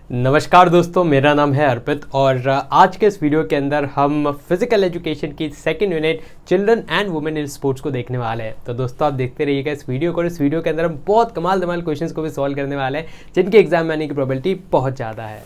नमस्कार दोस्तों, मेरा नाम है अर्पित और आज के इस वीडियो के अंदर हम फिजिकल एजुकेशन की second unit children and women in sports को देखने वाले हैं। तो दोस्तों आप देखते रहिएगा इस वीडियो को। इस वीडियो के अंदर हम बहुत कमाल क्वेश्चंस को भी सॉल्व करने वाले हैं जिनके एग्जाम में आने की प्रोबेबिलिटी बहुत ज़्यादा है।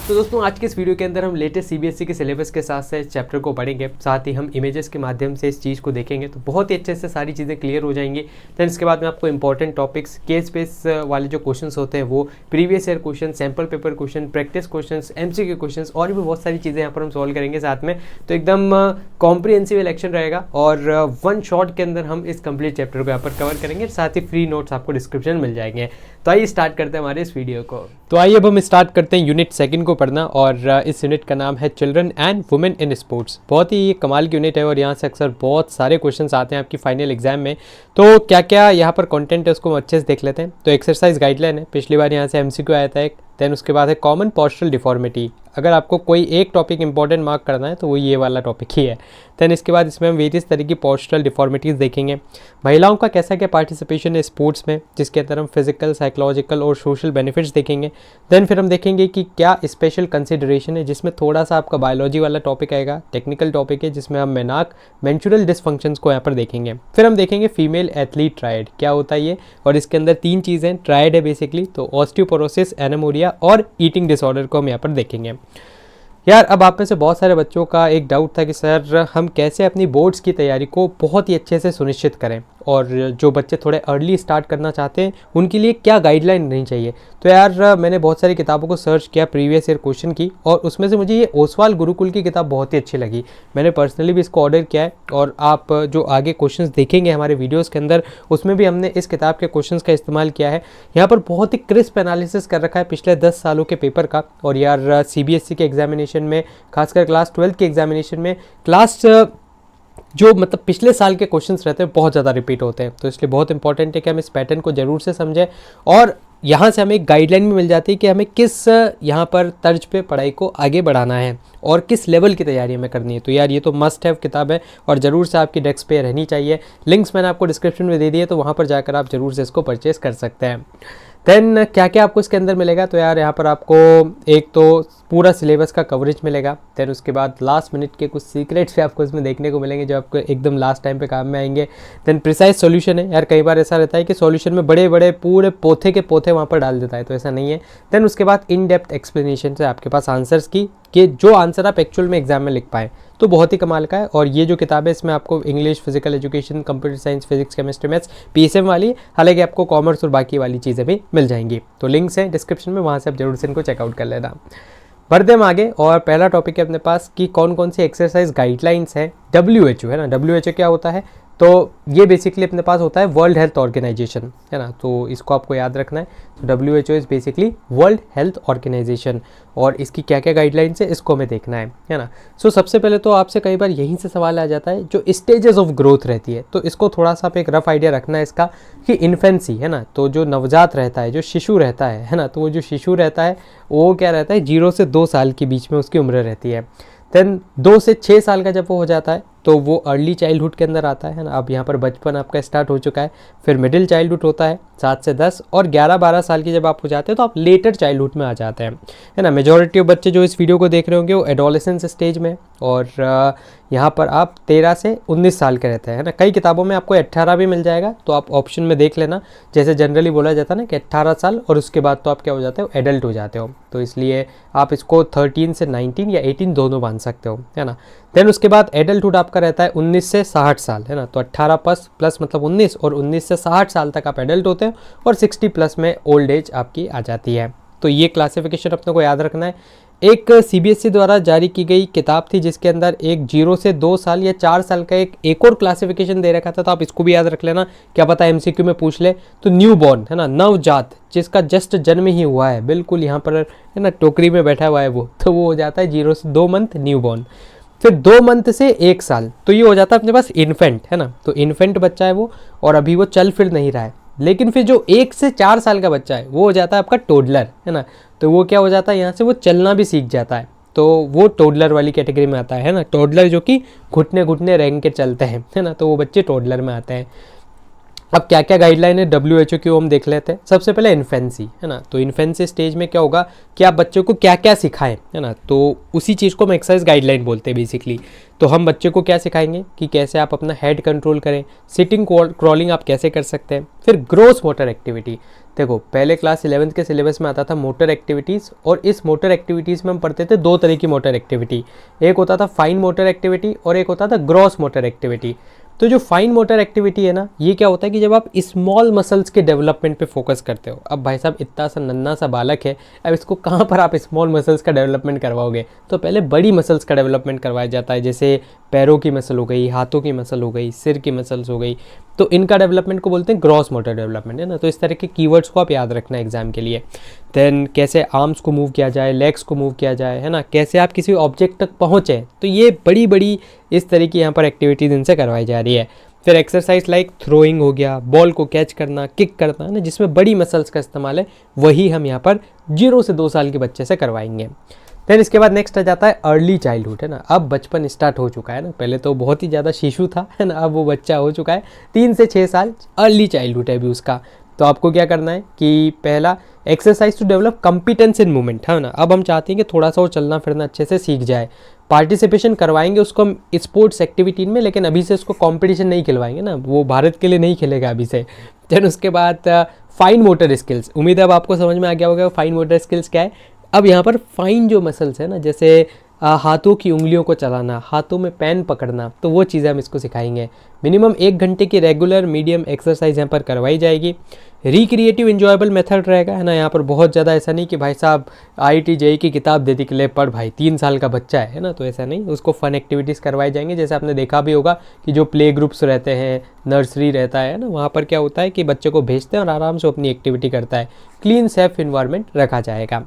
तो दोस्तों आज के इस वीडियो के अंदर हम लेटेस्ट सीबीएसई के सिलेबस के साथ साथ चैप्टर को पढ़ेंगे, साथ ही हम इमेजेस के माध्यम से इस चीज़ को देखेंगे तो बहुत ही अच्छे से सारी चीज़ें क्लियर हो जाएंगी। देन इसके बाद में आपको इंपॉर्टेंट टॉपिक्स, केस बेस वाले जो क्वेश्चंस होते हैं वो, previous year question, sample paper question, practice question, MCQ question और भी बहुत सारी चीज़ें यहाँ पर हम सॉल्व करेंगे साथ में। तो एकदम कॉम्प्रिहेंसिव इलेक्शन रहेगा और वन शॉट के अंदर हम इस कंप्लीट चैप्टर को यहाँ पर कवर करेंगे। साथ ही फ्री नोट्स आपको डिस्क्रिप्शन मिल जाएंगे। तो आइए स्टार्ट करते हैं हमारे इस वीडियो को। तो आइए अब हम स्टार्ट करते हैं यूनिट सेकंड को पढ़ना और इस यूनिट का नाम है children and women in sports. बहुत ही कमाल की यूनिट है और यहाँ से अक्सर बहुत सारे क्वेश्चंस आते हैं आपकी फाइनल एग्जाम में। तो क्या क्या यहाँ पर कंटेंट है उसको हम अच्छे से देख लेते हैं। तो एक्सरसाइज गाइडलाइन है, पिछली बार यहाँ से एमसीक्यू आया था एक। देन उसके बाद है कॉमन पोस्चरल डिफॉर्मिटी। अगर आपको कोई एक टॉपिक इंपॉर्टेंट मार्क करना है तो वो ये वाला टॉपिक ही है। देन इसके बाद इसमें हम वेरियस तरह की पोस्चरल डिफॉर्मिटीज़ देखेंगे। महिलाओं का कैसा क्या पार्टिसिपेशन है स्पोर्ट्स में, जिसके अंदर हम फिजिकल, साइकोलॉजिकल और सोशल बेनिफिट्स देखेंगे। देन फिर हम देखेंगे कि क्या स्पेशल कंसिडरेशन है, जिसमें थोड़ा सा आपका बायोलॉजी वाला टॉपिक आएगा, टेक्निकल टॉपिक है जिसमें हम मेनाक मेंस्ट्रुअल डिसफंक्शंस को यहाँ पर देखेंगे। फिर हम देखेंगे फीमेल एथलीट ट्रायड, क्या होता है ये, और इसके अंदर तीन चीज़ें ट्रायड है बेसिकली। तो ऑस्टियोपोरोसिस, एनेमोरिया और ईटिंग डिसऑर्डर को हम यहाँ पर देखेंगे। यार अब आप में से बहुत सारे बच्चों का एक डाउट था कि सर हम कैसे अपनी बोर्ड्स की तैयारी को बहुत ही अच्छे से सुनिश्चित करें, और जो बच्चे थोड़े अर्ली स्टार्ट करना चाहते हैं उनके लिए क्या गाइडलाइन रहनी चाहिए। तो यार मैंने बहुत सारी किताबों को सर्च किया प्रीवियस ईयर क्वेश्चन की, और उसमें से मुझे ये ओसवाल गुरुकुल की किताब बहुत ही अच्छी लगी। मैंने पर्सनली भी इसको ऑर्डर किया है और आप जो आगे क्वेश्चंस देखेंगे हमारे वीडियोज़ के अंदर उसमें भी हमने इस किताब के क्वेश्चंस का इस्तेमाल किया है। यहाँ पर बहुत ही क्रिस्प एनालिसिस कर रखा है पिछले 10 सालों के पेपर का। और यार सीबीएसई के एग्जामिनेशन में, खासकर क्लास 12 के एग्जामिनेशन में, जो मतलब पिछले साल के क्वेश्चंस रहते हैं बहुत ज़्यादा रिपीट होते हैं। तो इसलिए बहुत इंपॉर्टेंट है कि हम इस पैटर्न को जरूर से समझें, और यहाँ से हमें एक गाइडलाइन भी मिल जाती है कि हमें किस यहाँ पर तर्ज पे पढ़ाई को आगे बढ़ाना है और किस लेवल की तैयारी हमें करनी है। तो यार ये तो मस्ट हैव किताब है और ज़रूर से आपकी डेस्क पे रहनी चाहिए। लिंक्स मैंने आपको डिस्क्रिप्शन में दे दिए, तो वहाँ पर जाकर आप ज़रूर से इसको परचेज़ कर सकते हैं। देन क्या क्या आपको इसके अंदर मिलेगा, तो यार यहाँ पर आपको एक तो पूरा सिलेबस का कवरेज मिलेगा। देन उसके बाद लास्ट मिनट के कुछ सीक्रेट्स भी आपको इसमें देखने को मिलेंगे जो आपको एकदम लास्ट टाइम पे काम में आएंगे। देन प्रिसाइज सॉल्यूशन है। यार कई बार ऐसा रहता है कि सॉल्यूशन में बड़े बड़े पूरे पोथे के पोथे वहाँ पर डाल देता है, तो ऐसा नहीं है। देन उसके बाद इन डेप्थ एक्सप्लेनेशन से आपके पास आंसर्स की कि जो आंसर आप एक्चुअल में एग्जाम में लिख पाएँ, तो बहुत ही कमाल का है। और ये जो किताब है इसमें आपको English, physical education, computer science, physics, chemistry, maths, PSM वाली, हालांकि आपको कॉमर्स और बाकी वाली चीज़ें भी मिल जाएंगी। तो लिंक्स हैं डिस्क्रिप्शन में, वहाँ से आप जरूर से इनको चेकआउट कर लेना। बढ़ते हम आगे और पहला टॉपिक है अपने पास कि कौन कौन सी एक्सरसाइज गाइडलाइंस है। WHO है ना, WHO क्या होता है, तो ये बेसिकली अपने पास होता है वर्ल्ड हेल्थ ऑर्गेनाइजेशन, है ना। तो इसको आपको याद रखना है। तो WHO is basically world health organisation, और इसकी क्या क्या गाइडलाइंस है इसको हमें देखना है ना। सो सबसे पहले तो आपसे कई बार यहीं से सवाल आ जाता है जो स्टेजेस ऑफ ग्रोथ रहती है, तो इसको थोड़ा सा आप एक रफ आइडिया रखना है इसका कि इन्फेंसी है ना, तो जो नवजात रहता है, जो शिशु रहता है ना, तो वो जो शिशु रहता है वो क्या रहता है, 0 से 2 साल के बीच में उसकी उम्र रहती है। देन 2 से 6 साल का जब वो हो जाता है तो वो अर्ली चाइल्डहुड के अंदर आता है ना। अब यहाँ पर बचपन आपका स्टार्ट हो चुका है। फिर मिडिल चाइल्डहुड होता है 7 से 10, और 11-12 साल की जब आप हो जाते हैं तो आप लेटर चाइल्डहुड में आ जाते हैं, है ना। मेजॉरिटी ऑफ बच्चे जो इस वीडियो को देख रहे होंगे वो एडोलेसेंस स्टेज में, और यहाँ पर आप 13 से 19 साल के रहते हैं, है ना। कई किताबों में आपको 18 भी मिल जाएगा, तो आप ऑप्शन में देख लेना। जैसे जनरली बोला जाता है ना कि 18 साल और उसके बाद तो आप क्या हो जाते हो, एडल्ट हो जाते हो। तो इसलिए आप इसको 13 से 19 या 18 दोनों मान सकते हो, है ना। देन उसके बाद एडल्टहुड आपका रहता है 19 से 60 साल, है ना। तो 18 प्लस मतलब 19, और 19 से 60 साल तक आप एडल्ट होते हैं, और 60 प्लस में ओल्ड एज आपकी आ जाती है। तो ये क्लासिफिकेशन अपने को याद रखना है। एक सीबीएसई द्वारा जारी की गई किताब थी जिसके अंदर एक 0 से 2 साल या 4 साल का एक और क्लासिफिकेशन दे रखा था, तो आप इसको भी याद रख लेना, क्या पता एमसीक्यू में पूछ ले। तो न्यू बॉर्न है ना, नवजात, जिसका जस्ट जन्म ही हुआ है, बिल्कुल यहाँ पर है ना टोकरी में बैठा हुआ है वो, तो वो हो जाता है 0 से 2 मंथ न्यू बॉर्न। फिर 2 मंथ से 1 साल, तो ये हो जाता है अपने पास इन्फेंट, है ना। तो इन्फेंट बच्चा है वो, और अभी वो चल फिर नहीं रहा है। लेकिन फिर जो 1 से 4 साल का बच्चा है वो हो जाता है आपका टोडलर, है ना। तो वो क्या हो जाता है, यहाँ से वो चलना भी सीख जाता है। तो वो टोडलर वाली कैटेगरी में आता है ना। टोडलर जो कि घुटने घुटने रेंग के चलते हैं, है ना, तो वो बच्चे टोडलर में आते हैं। अब क्या क्या गाइडलाइन है WHO की वो हम देख लेते हैं। सबसे पहले इन्फेंसी, है ना, तो इन्फेंसी स्टेज में क्या होगा कि आप बच्चों को क्या क्या सिखाएं, है ना, तो उसी चीज़ को हम एक्सरसाइज गाइडलाइन बोलते हैं बेसिकली। तो हम बच्चे को क्या सिखाएंगे कि कैसे आप अपना हेड कंट्रोल करें, सिटिंग क्रॉलिंग आप कैसे कर सकते हैं। फिर ग्रोस मोटर एक्टिविटी, देखो पहले क्लास 11th के सिलेबस में आता था मोटर एक्टिविटीज़, और इस मोटर एक्टिविटीज़ में हम पढ़ते थे दो तरह की मोटर एक्टिविटी, एक होता था फाइन मोटर एक्टिविटी और एक होता था ग्रॉस मोटर एक्टिविटी। तो जो फाइन मोटर एक्टिविटी है ना, ये क्या होता है कि जब आप स्मॉल मसल्स के डेवलपमेंट पे फोकस करते हो। अब भाई साहब इतना सा नन्हा सा बालक है, अब इसको कहाँ पर आप स्मॉल मसल्स का डेवलपमेंट करवाओगे, तो पहले बड़ी मसल्स का डेवलपमेंट करवाया जाता है, जैसे पैरों की मसल हो गई, हाथों की मसल हो गई, सिर की मसल्स हो गई, तो इनका डेवलपमेंट को बोलते हैं ग्रॉस मोटर डेवलपमेंट, है ना। तो इस तरह के कीवर्ड्स को आप याद रखना एग्जाम के लिए। देन कैसे आर्म्स को मूव किया जाए, लेग्स को मूव किया जाए, है ना, कैसे आप किसी ऑब्जेक्ट तक पहुँचें, तो ये बड़ी बड़ी इस तरह की यहाँ पर एक्टिविटीज़ इनसे करवाई जा रही है। फिर एक्सरसाइज लाइक थ्रोइंग हो गया, बॉल को कैच करना, किक करना, है ना, जिसमें बड़ी मसल्स का इस्तेमाल है, वही हम यहाँ पर 0 से 2 साल के बच्चे से करवाएंगे। फिर इसके बाद नेक्स्ट आ जाता है अर्ली चाइल्डहुड, है ना। अब बचपन स्टार्ट हो चुका है ना, पहले तो बहुत ही ज़्यादा शिशु था, है ना, अब वो बच्चा हो चुका है 3 से 6 साल, अर्ली चाइल्डहुड है अभी उसका। तो आपको क्या करना है कि पहला exercise to develop competence in movement, है ना। अब हम चाहते हैं कि थोड़ा सा वो चलना फिरना अच्छे से सीख जाए, पार्टिसिपेशन करवाएंगे उसको हम स्पोर्ट्स एक्टिविटी में, लेकिन अभी से उसको कंपटीशन नहीं खिलवाएंगे ना, वो भारत के लिए नहीं खेलेगा अभी से। देन उसके बाद फाइन मोटर स्किल्स, उम्मीद है अब आपको समझ में आ गया होगा फाइन मोटर स्किल्स क्या है। अब यहाँ पर फाइन जो मसल्स है ना, जैसे हाथों की उंगलियों को चलाना, हाथों में पेन पकड़ना, तो वो चीज़ें हम इसको सिखाएंगे। मिनिमम 1 घंटे की रेगुलर मीडियम एक्सरसाइज यहाँ पर करवाई जाएगी। रिक्रिएटिव इंजॉयबल मेथड रहेगा, है ना, यहाँ पर बहुत ज़्यादा ऐसा नहीं कि भाई साहब IIT JEE की किताब दे दी कि ले पढ़ भाई, 3 साल का बच्चा है ना, तो ऐसा नहीं, उसको फन एक्टिविटीज़ करवाई जाएंगे। जैसे आपने देखा भी होगा कि जो प्ले ग्रुप्स रहते हैं, नर्सरी रहता है ना, वहाँ पर क्या होता है कि बच्चे को भेजते हैं और आराम से अपनी एक्टिविटी करता है, क्लीन सेफ इन्वायरमेंट रखा जाएगा।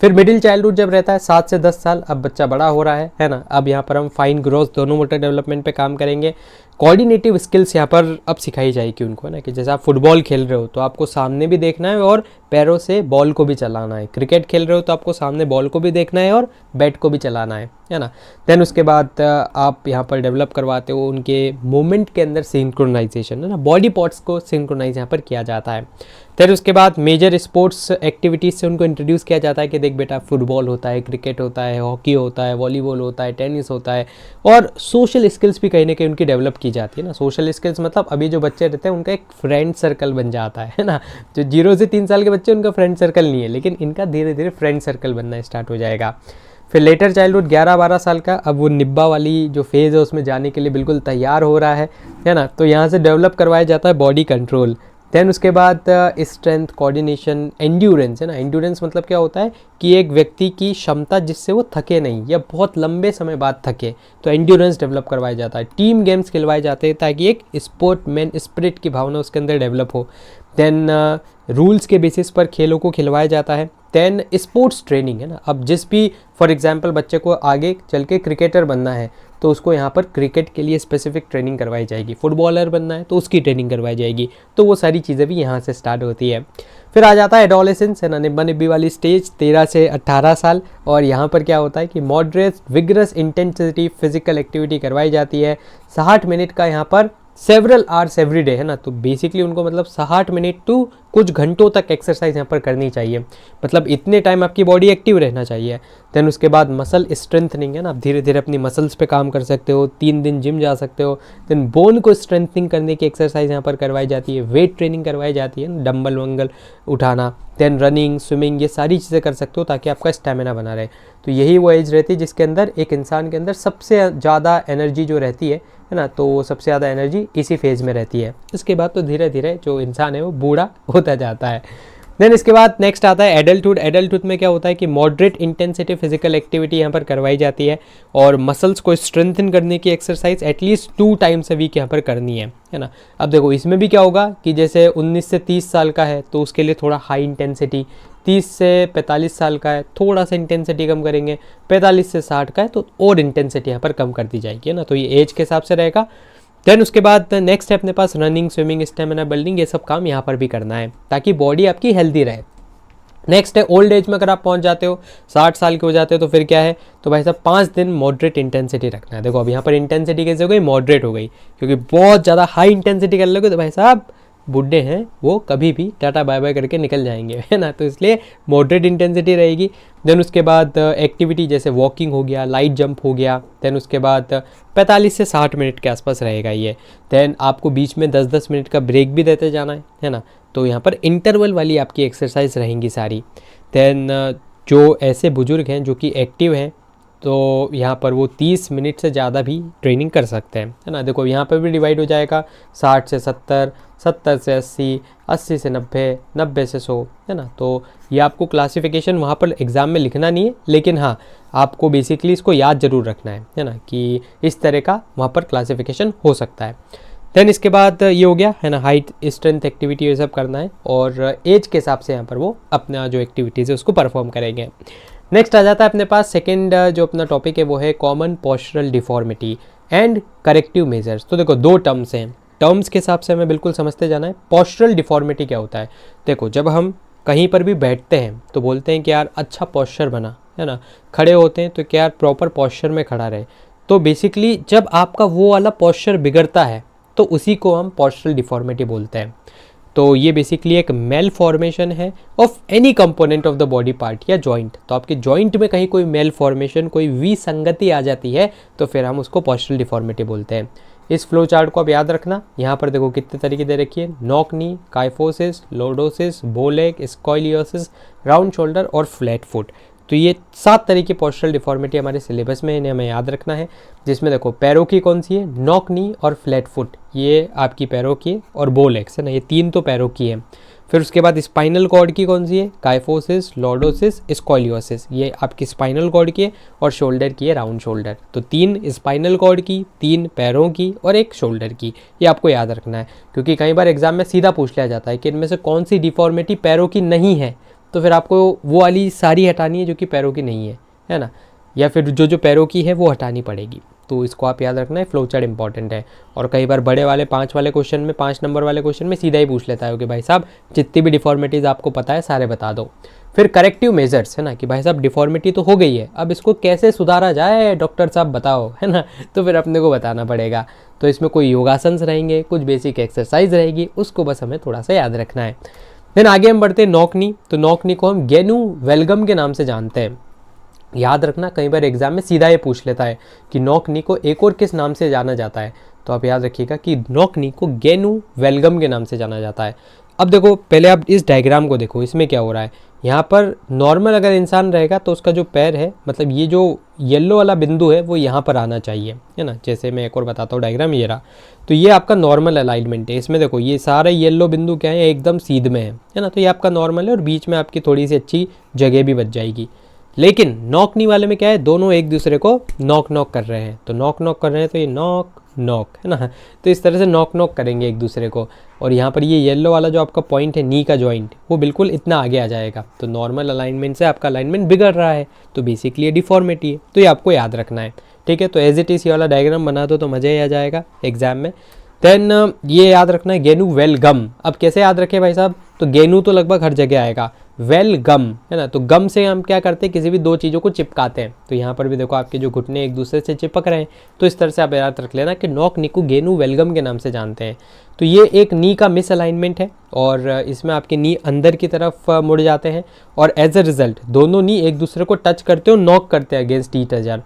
फिर मिडिल चाइल्डहुड जब रहता है 7 से 10 साल, अब बच्चा बड़ा हो रहा है ना, अब यहाँ पर हम फाइन ग्रोथ दोनों मोटर डेवलपमेंट पे काम करेंगे। कोऑर्डिनेटिव स्किल्स यहाँ पर अब सिखाई जाएगी उनको, है ना, कि जैसे आप फुटबॉल खेल रहे हो तो आपको सामने भी देखना है और पैरों से बॉल को भी चलाना है, क्रिकेट खेल रहे हो तो आपको सामने बॉल को भी देखना है और बैट को भी चलाना है ना। देन उसके बाद आप यहाँ पर डेवलप करवाते हो उनके मूवमेंट के अंदर सिंक्रोनाइजेशन, है ना, बॉडी पार्ट्स को सिंक्रोनाइज यहाँ पर किया जाता है। फिर उसके बाद मेजर स्पोर्ट्स एक्टिविटीज़ से उनको इंट्रोड्यूस किया जाता है कि देख बेटा फुटबॉल होता है, क्रिकेट होता है, हॉकी होता है, वॉलीबॉल होता है, टेनिस होता है, और सोशल स्किल्स भी कहीं ना कहीं उनकी डेवलप की जाती है ना। सोशल स्किल्स मतलब अभी जो बच्चे रहते हैं उनका एक फ्रेंड सर्कल बन जाता है ना, जो 0 से 3 साल के बच्चे उनका फ्रेंड सर्कल नहीं है, लेकिन इनका धीरे धीरे फ्रेंड सर्कल बनना स्टार्ट हो जाएगा। फिर लेटर चाइल्डहुड 11-12 साल का, अब वो निब्बा वाली जो फेज़ है उसमें जाने के लिए बिल्कुल तैयार हो रहा है ना, तो यहाँ से डेवलप करवाया जाता है बॉडी कंट्रोल। देन उसके बाद स्ट्रेंथ, कोऑर्डिनेशन, एंड्योरेंस, है ना। एंड्योरेंस मतलब क्या होता है कि एक व्यक्ति की क्षमता जिससे वो थके नहीं या बहुत लंबे समय बाद थके, तो एंड्योरेंस डेवलप करवाया जाता है। टीम गेम्स खिलवाए जाते हैं ताकि एक स्पोर्टमैन स्पिरिट की भावना उसके अंदर डेवलप हो। देन रूल्स के बेसिस पर खेलों को खिलवाया जाता है। देन स्पोर्ट्स ट्रेनिंग, है ना, अब जिस भी फॉर एग्जांपल बच्चे को आगे चल के क्रिकेटर बनना है तो उसको यहाँ पर क्रिकेट के लिए स्पेसिफिक ट्रेनिंग करवाई जाएगी, फुटबॉलर बनना है तो उसकी ट्रेनिंग करवाई जाएगी, तो वो सारी चीज़ें भी यहाँ से स्टार्ट होती है। फिर आ जाता है एडोलेसेंस, है ना, निब्बा निब्बी वाली स्टेज 13 से 18 साल, और यहाँ पर क्या होता है कि moderate vigorous intensity physical activity करवाई जाती है। 60 मिनट का यहाँ पर सेवरल आवर्स एवरी डे, है ना, तो बेसिकली उनको मतलब 60 मिनट टू कुछ घंटों तक एक्सरसाइज यहाँ पर करनी चाहिए, मतलब इतने टाइम आपकी बॉडी एक्टिव रहना चाहिए। देन उसके बाद मसल स्ट्रेंथनिंग, है ना, आप धीरे धीरे अपनी मसल्स पे काम कर सकते हो, 3 दिन जिम जा सकते हो। देन बोन को स्ट्रेंथनिंग करने की एक्सरसाइज यहाँ पर करवाई जाती है, वेट ट्रेनिंग करवाई जाती है, डंबल वंगल उठाना। देन रनिंग, स्विमिंग, ये सारी चीज़ें कर सकते हो ताकि आपका स्टेमिना बना रहे। तो यही वो एज रहती है जिसके अंदर एक इंसान के अंदर सबसे ज़्यादा एनर्जी जो रहती है ना, तो वो सबसे ज़्यादा एनर्जी इसी फेज़ में रहती है। इसके बाद तो धीरे धीरे जो इंसान है वो बूढ़ा होता जाता है। देन इसके बाद नेक्स्ट आता है एडल्टहुड। एडल्टहुड में क्या होता है कि मॉडरेट इंटेंसिटी फिजिकल एक्टिविटी यहाँ पर करवाई जाती है, और मसल्स को स्ट्रेंथन करने की exercise at least 2 times a week यहाँ पर करनी है ना। अब देखो इसमें भी क्या होगा कि जैसे 19 से 30 साल का है तो उसके लिए थोड़ा हाई इंटेंसिटी, 30 से 45 साल का है थोड़ा सा इंटेंसिटी कम करेंगे, 45 से 60 का है तो और इंटेंसिटी यहाँ पर कम कर दी जाएगी, है ना, तो ये एज के हिसाब से रहेगा। देन उसके बाद नेक्स्ट है अपने पास रनिंग, स्विमिंग, स्टेमिना बिल्डिंग, ये सब काम यहाँ पर भी करना है ताकि बॉडी आपकी हेल्दी रहे। नेक्स्ट है ओल्ड एज में अगर आप पहुंच जाते हो, 60 साल के हो जाते हो, तो फिर क्या है, तो भाई साहब 5 दिन मॉडरेट इंटेंसिटी रखना है। देखो अब यहाँ पर इंटेंसिटी कैसे हो गई, मॉडरेट हो गई, क्योंकि बहुत ज़्यादा हाई इंटेंसिटी कर लोगे तो भाई साहब बुढ़े हैं वो कभी भी टाटा बाय बाय करके निकल जाएंगे, है ना। तो इसलिए मॉडरेट इंटेंसिटी रहेगी। देन उसके बाद एक्टिविटी जैसे वॉकिंग हो गया, लाइट जंप हो गया। देन उसके बाद 45 से 60 मिनट के आसपास रहेगा ये। देन आपको बीच में 10-10 मिनट का ब्रेक भी देते जाना है ना। तो यहाँ पर इंटरवल वाली आपकी एक्सरसाइज रहेंगी सारी। देन जो ऐसे बुजुर्ग हैं जो कि एक्टिव हैं, तो यहाँ पर वो 30 मिनट से ज़्यादा भी ट्रेनिंग कर सकते हैं, है ना। देखो यहाँ पर भी डिवाइड हो जाएगा, 60 से 70, 70 से 80, 80 से 90, 90 से 100, है ना। तो ये आपको क्लासिफिकेशन वहाँ पर एग्ज़ाम में लिखना नहीं है, लेकिन हाँ आपको बेसिकली इसको याद ज़रूर रखना है ना, कि इस तरह का वहाँ पर क्लासिफिकेशन हो सकता है। देन इसके बाद ये हो गया, है ना, हाइट, स्ट्रेंथ, एक्टिविटी ये सब करना है, और एज के हिसाब से यहाँ पर वो अपना जो एक्टिविटीज़ है उसको परफॉर्म करेंगे। नेक्स्ट आ जाता है अपने पास सेकेंड जो अपना टॉपिक है वो है common postural deformity and corrective measures. तो देखो 2 टर्म्स हैं, टर्म्स के हिसाब से हमें बिल्कुल समझते जाना है। पोस्चरल डिफॉर्मिटी क्या होता है, देखो जब हम कहीं पर भी बैठते हैं तो बोलते हैं कि यार अच्छा पोस्चर बना, है ना। खड़े होते हैं तो क्या यार प्रॉपर पोस्चर में खड़ा रहे। तो बेसिकली जब आपका वो वाला पोस्चर बिगड़ता है तो उसी को हम पोस्चरल डिफॉर्मिटी बोलते हैं। तो ये बेसिकली एक मेल फॉर्मेशन है of any component of the body part या जॉइंट। तो आपके जॉइंट में कहीं कोई मेल फॉर्मेशन, कोई विसंगति आ जाती है तो फिर हम उसको पोस्चरल डिफॉर्मिटी बोलते हैं। इस फ्लो चार्ट को आप याद रखना। यहाँ पर देखो कितने तरीके दे रखी है, knock knee, kyphosis, lordosis, bowleg, scoliosis, round shoulder और फ्लैट फुट। तो ये 7 तरह की पोस्चरल डिफॉर्मिटी हमारे सिलेबस में इन्हें हमें याद रखना है। जिसमें देखो पैरों की कौन सी है, नॉक नी और फ्लैट फुट, ये आपकी पैरों की है, और बोलेग्स है ना, ये 3 तो पैरों की है। फिर उसके बाद स्पाइनल कॉर्ड की कौन सी है, काइफोसिस, लॉर्डोसिस, स्कॉलियोसिस, ये आपकी स्पाइनल कॉर्ड की है, और शोल्डर की है राउंड शोल्डर। तो 3 स्पाइनल कॉर्ड की, 3 पैरों की और 1 शोल्डर की, ये आपको याद रखना है। क्योंकि कई बार एग्जाम में सीधा पूछ लिया जाता है कि इनमें से कौन सी डिफॉर्मिटी पैरों की नहीं है, तो फिर आपको वो वाली सारी हटानी है जो कि पैरों की नहीं है ना, या फिर जो पैरों की है वो हटानी पड़ेगी। तो इसको आप याद रखना है, फ्लो चार्ट इंपॉर्टेंट है। और कई बार बड़े वाले 5 वाले क्वेश्चन में, 5 नंबर वाले क्वेश्चन में सीधा ही पूछ लेता है कि भाई साहब जितनी भी डिफॉर्मिटीज़ आपको पता है सारे बता दो। फिर करेक्टिव मेजर्स, है ना, कि भाई साहब डिफॉर्मिटी तो हो गई है, अब इसको कैसे सुधारा जाए डॉक्टर साहब बताओ, है ना। तो फिर अपने को बताना पड़ेगा। तो इसमें कोई योगासन रहेंगे, कुछ बेसिक एक्सरसाइज रहेगी, उसको बस हमें थोड़ा सा याद रखना है। फिर आगे हम बढ़ते हैं नॉक नी। तो नॉक नी को हम गेनू वेलगम के नाम से जानते हैं। याद रखना, कई बार एग्जाम में सीधा ये पूछ लेता है कि नॉक नी को एक और किस नाम से जाना जाता है। तो आप याद रखिएगा कि नॉक नी को गेनू वेलगम के नाम से जाना जाता है। अब देखो पहले आप इस डायग्राम को देखो, इसमें क्या हो रहा है। यहाँ पर नॉर्मल अगर इंसान रहेगा तो उसका जो पैर है, मतलब ये जो येलो वाला बिंदु है वो यहाँ पर आना चाहिए, है ना। जैसे मैं एक और बताता हूँ, डायग्राम ये रहा। तो ये आपका नॉर्मल अलाइनमेंट है। इसमें देखो ये सारे येलो बिंदु क्या है, एकदम सीध में है ना। तो ये आपका नॉर्मल है और बीच में आपकी थोड़ी सी अच्छी जगह भी बच जाएगी। लेकिन नॉक नी वाले में क्या है, दोनों एक दूसरे को नॉक नॉक कर रहे हैं। तो नॉक नॉक कर रहे हैं तो ये नॉक नॉक, है ना। तो इस तरह से नॉक नॉक करेंगे एक दूसरे को। और यहाँ पर ये येलो वाला जो आपका पॉइंट है, नी का जॉइंट, वो बिल्कुल इतना आगे आ जाएगा। तो नॉर्मल अलाइनमेंट से आपका अलाइनमेंट बिगड़ रहा है, तो बेसिकली ये डिफॉर्मिटी है। तो ये आपको याद रखना है, ठीक है। तो एज इट इज़ ये वाला डायग्राम बना दो तो मज़ा ही आ जाएगा एग्जाम में। देन ये याद रखना है गेनू वेलगम। अब कैसे याद रखें भाई साहब, तो गेनू तो लगभग हर जगह आएगा, वेल गम, है ना। तो गम से हम क्या करते हैं, किसी भी 2 चीज़ों को चिपकाते हैं। तो यहाँ पर भी देखो आपके जो घुटने एक दूसरे से चिपक रहे हैं। तो इस तरह से आप याद रख लेना कि नॉक नी को गेनू वेलगम के नाम से जानते हैं। तो ये एक नी का मिस अलाइनमेंट है, और इसमें आपके नी अंदर की तरफ मुड़ जाते हैं, और एज अ रिजल्ट दोनों नी एक दूसरे को टच करते हो, नॉक करते हैं अगेंस्ट ईच अदर।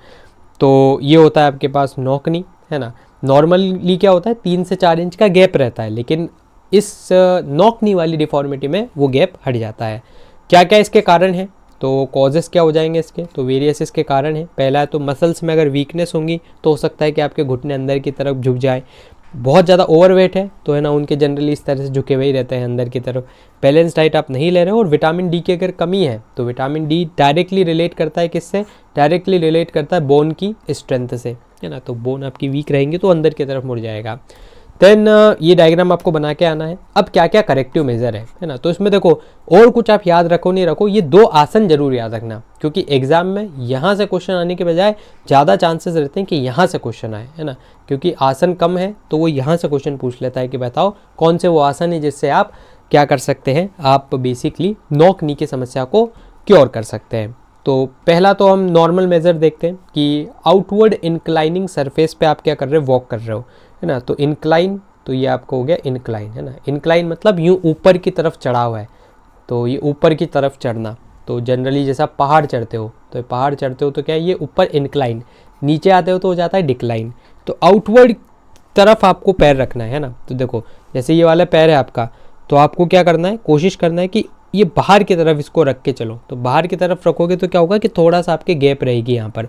तो ये होता है आपके पास नॉक नी, है ना। नॉर्मली क्या होता है, 3 से 4 इंच का गैप रहता है, लेकिन इस नॉक नी वाली डिफॉर्मिटी में वो गैप हट जाता है। क्या क्या इसके कारण हैं, तो कॉजेस क्या हो जाएंगे इसके, तो वेरियस इसके कारण हैं। पहला है तो मसल्स में अगर वीकनेस होंगी तो हो सकता है कि आपके घुटने अंदर की तरफ झुक जाए। बहुत ज़्यादा ओवरवेट है तो, है ना, उनके जनरली इस तरह से झुके हुए ही रहते हैं अंदर की तरफ। बैलेंस डाइट आप नहीं ले रहे हो, और विटामिन डी की अगर कमी है तो विटामिन डी डायरेक्टली रिलेट करता है किससे, डायरेक्टली रिलेट करता है बोन की स्ट्रेंथ से, है ना। तो बोन आपकी वीक रहेंगे तो अंदर की तरफ मुड़ जाएगा। देन ये डायग्राम आपको बना के आना है। अब क्या क्या करेक्टिव मेजर है ना। तो इसमें देखो और कुछ आप याद रखो नहीं रखो, ये 2 आसन जरूर याद रखना, क्योंकि एग्जाम में यहाँ से क्वेश्चन आने के बजाय ज़्यादा चांसेस रहते हैं कि यहाँ से क्वेश्चन आए, है ना। क्योंकि आसन कम है तो वो यहाँ से क्वेश्चन पूछ लेता है कि बताओ कौन से वो आसन है जिससे आप क्या कर सकते हैं, आप बेसिकली नॉक नी की समस्या को क्योर कर सकते हैं। तो पहला तो हम नॉर्मल मेजर देखते हैं कि आउटवर्ड इंक्लाइनिंग सरफेस पे आप क्या कर रहे हो, वॉक कर रहे हो, है ना। तो इंक्लाइन, तो ये आपको हो गया इंक्लाइन, है ना। इंक्लाइन मतलब यूँ ऊपर की तरफ चढ़ा हुआ है, तो ये ऊपर की तरफ चढ़ना। तो जनरली जैसा पहाड़ चढ़ते हो, तो पहाड़ चढ़ते हो तो क्या है, ये ऊपर इंक्लाइन, नीचे आते हो तो हो जाता है डिक्लाइन। तो आउटवर्ड तरफ आपको पैर रखना है ना। तो देखो जैसे ये वाला पैर है आपका, तो आपको क्या करना है, कोशिश करना है कि ये बाहर की तरफ इसको रख के चलो। तो बाहर की तरफ रखोगे तो क्या होगा कि थोड़ा सा आपके गैप रहेगी यहाँ पर,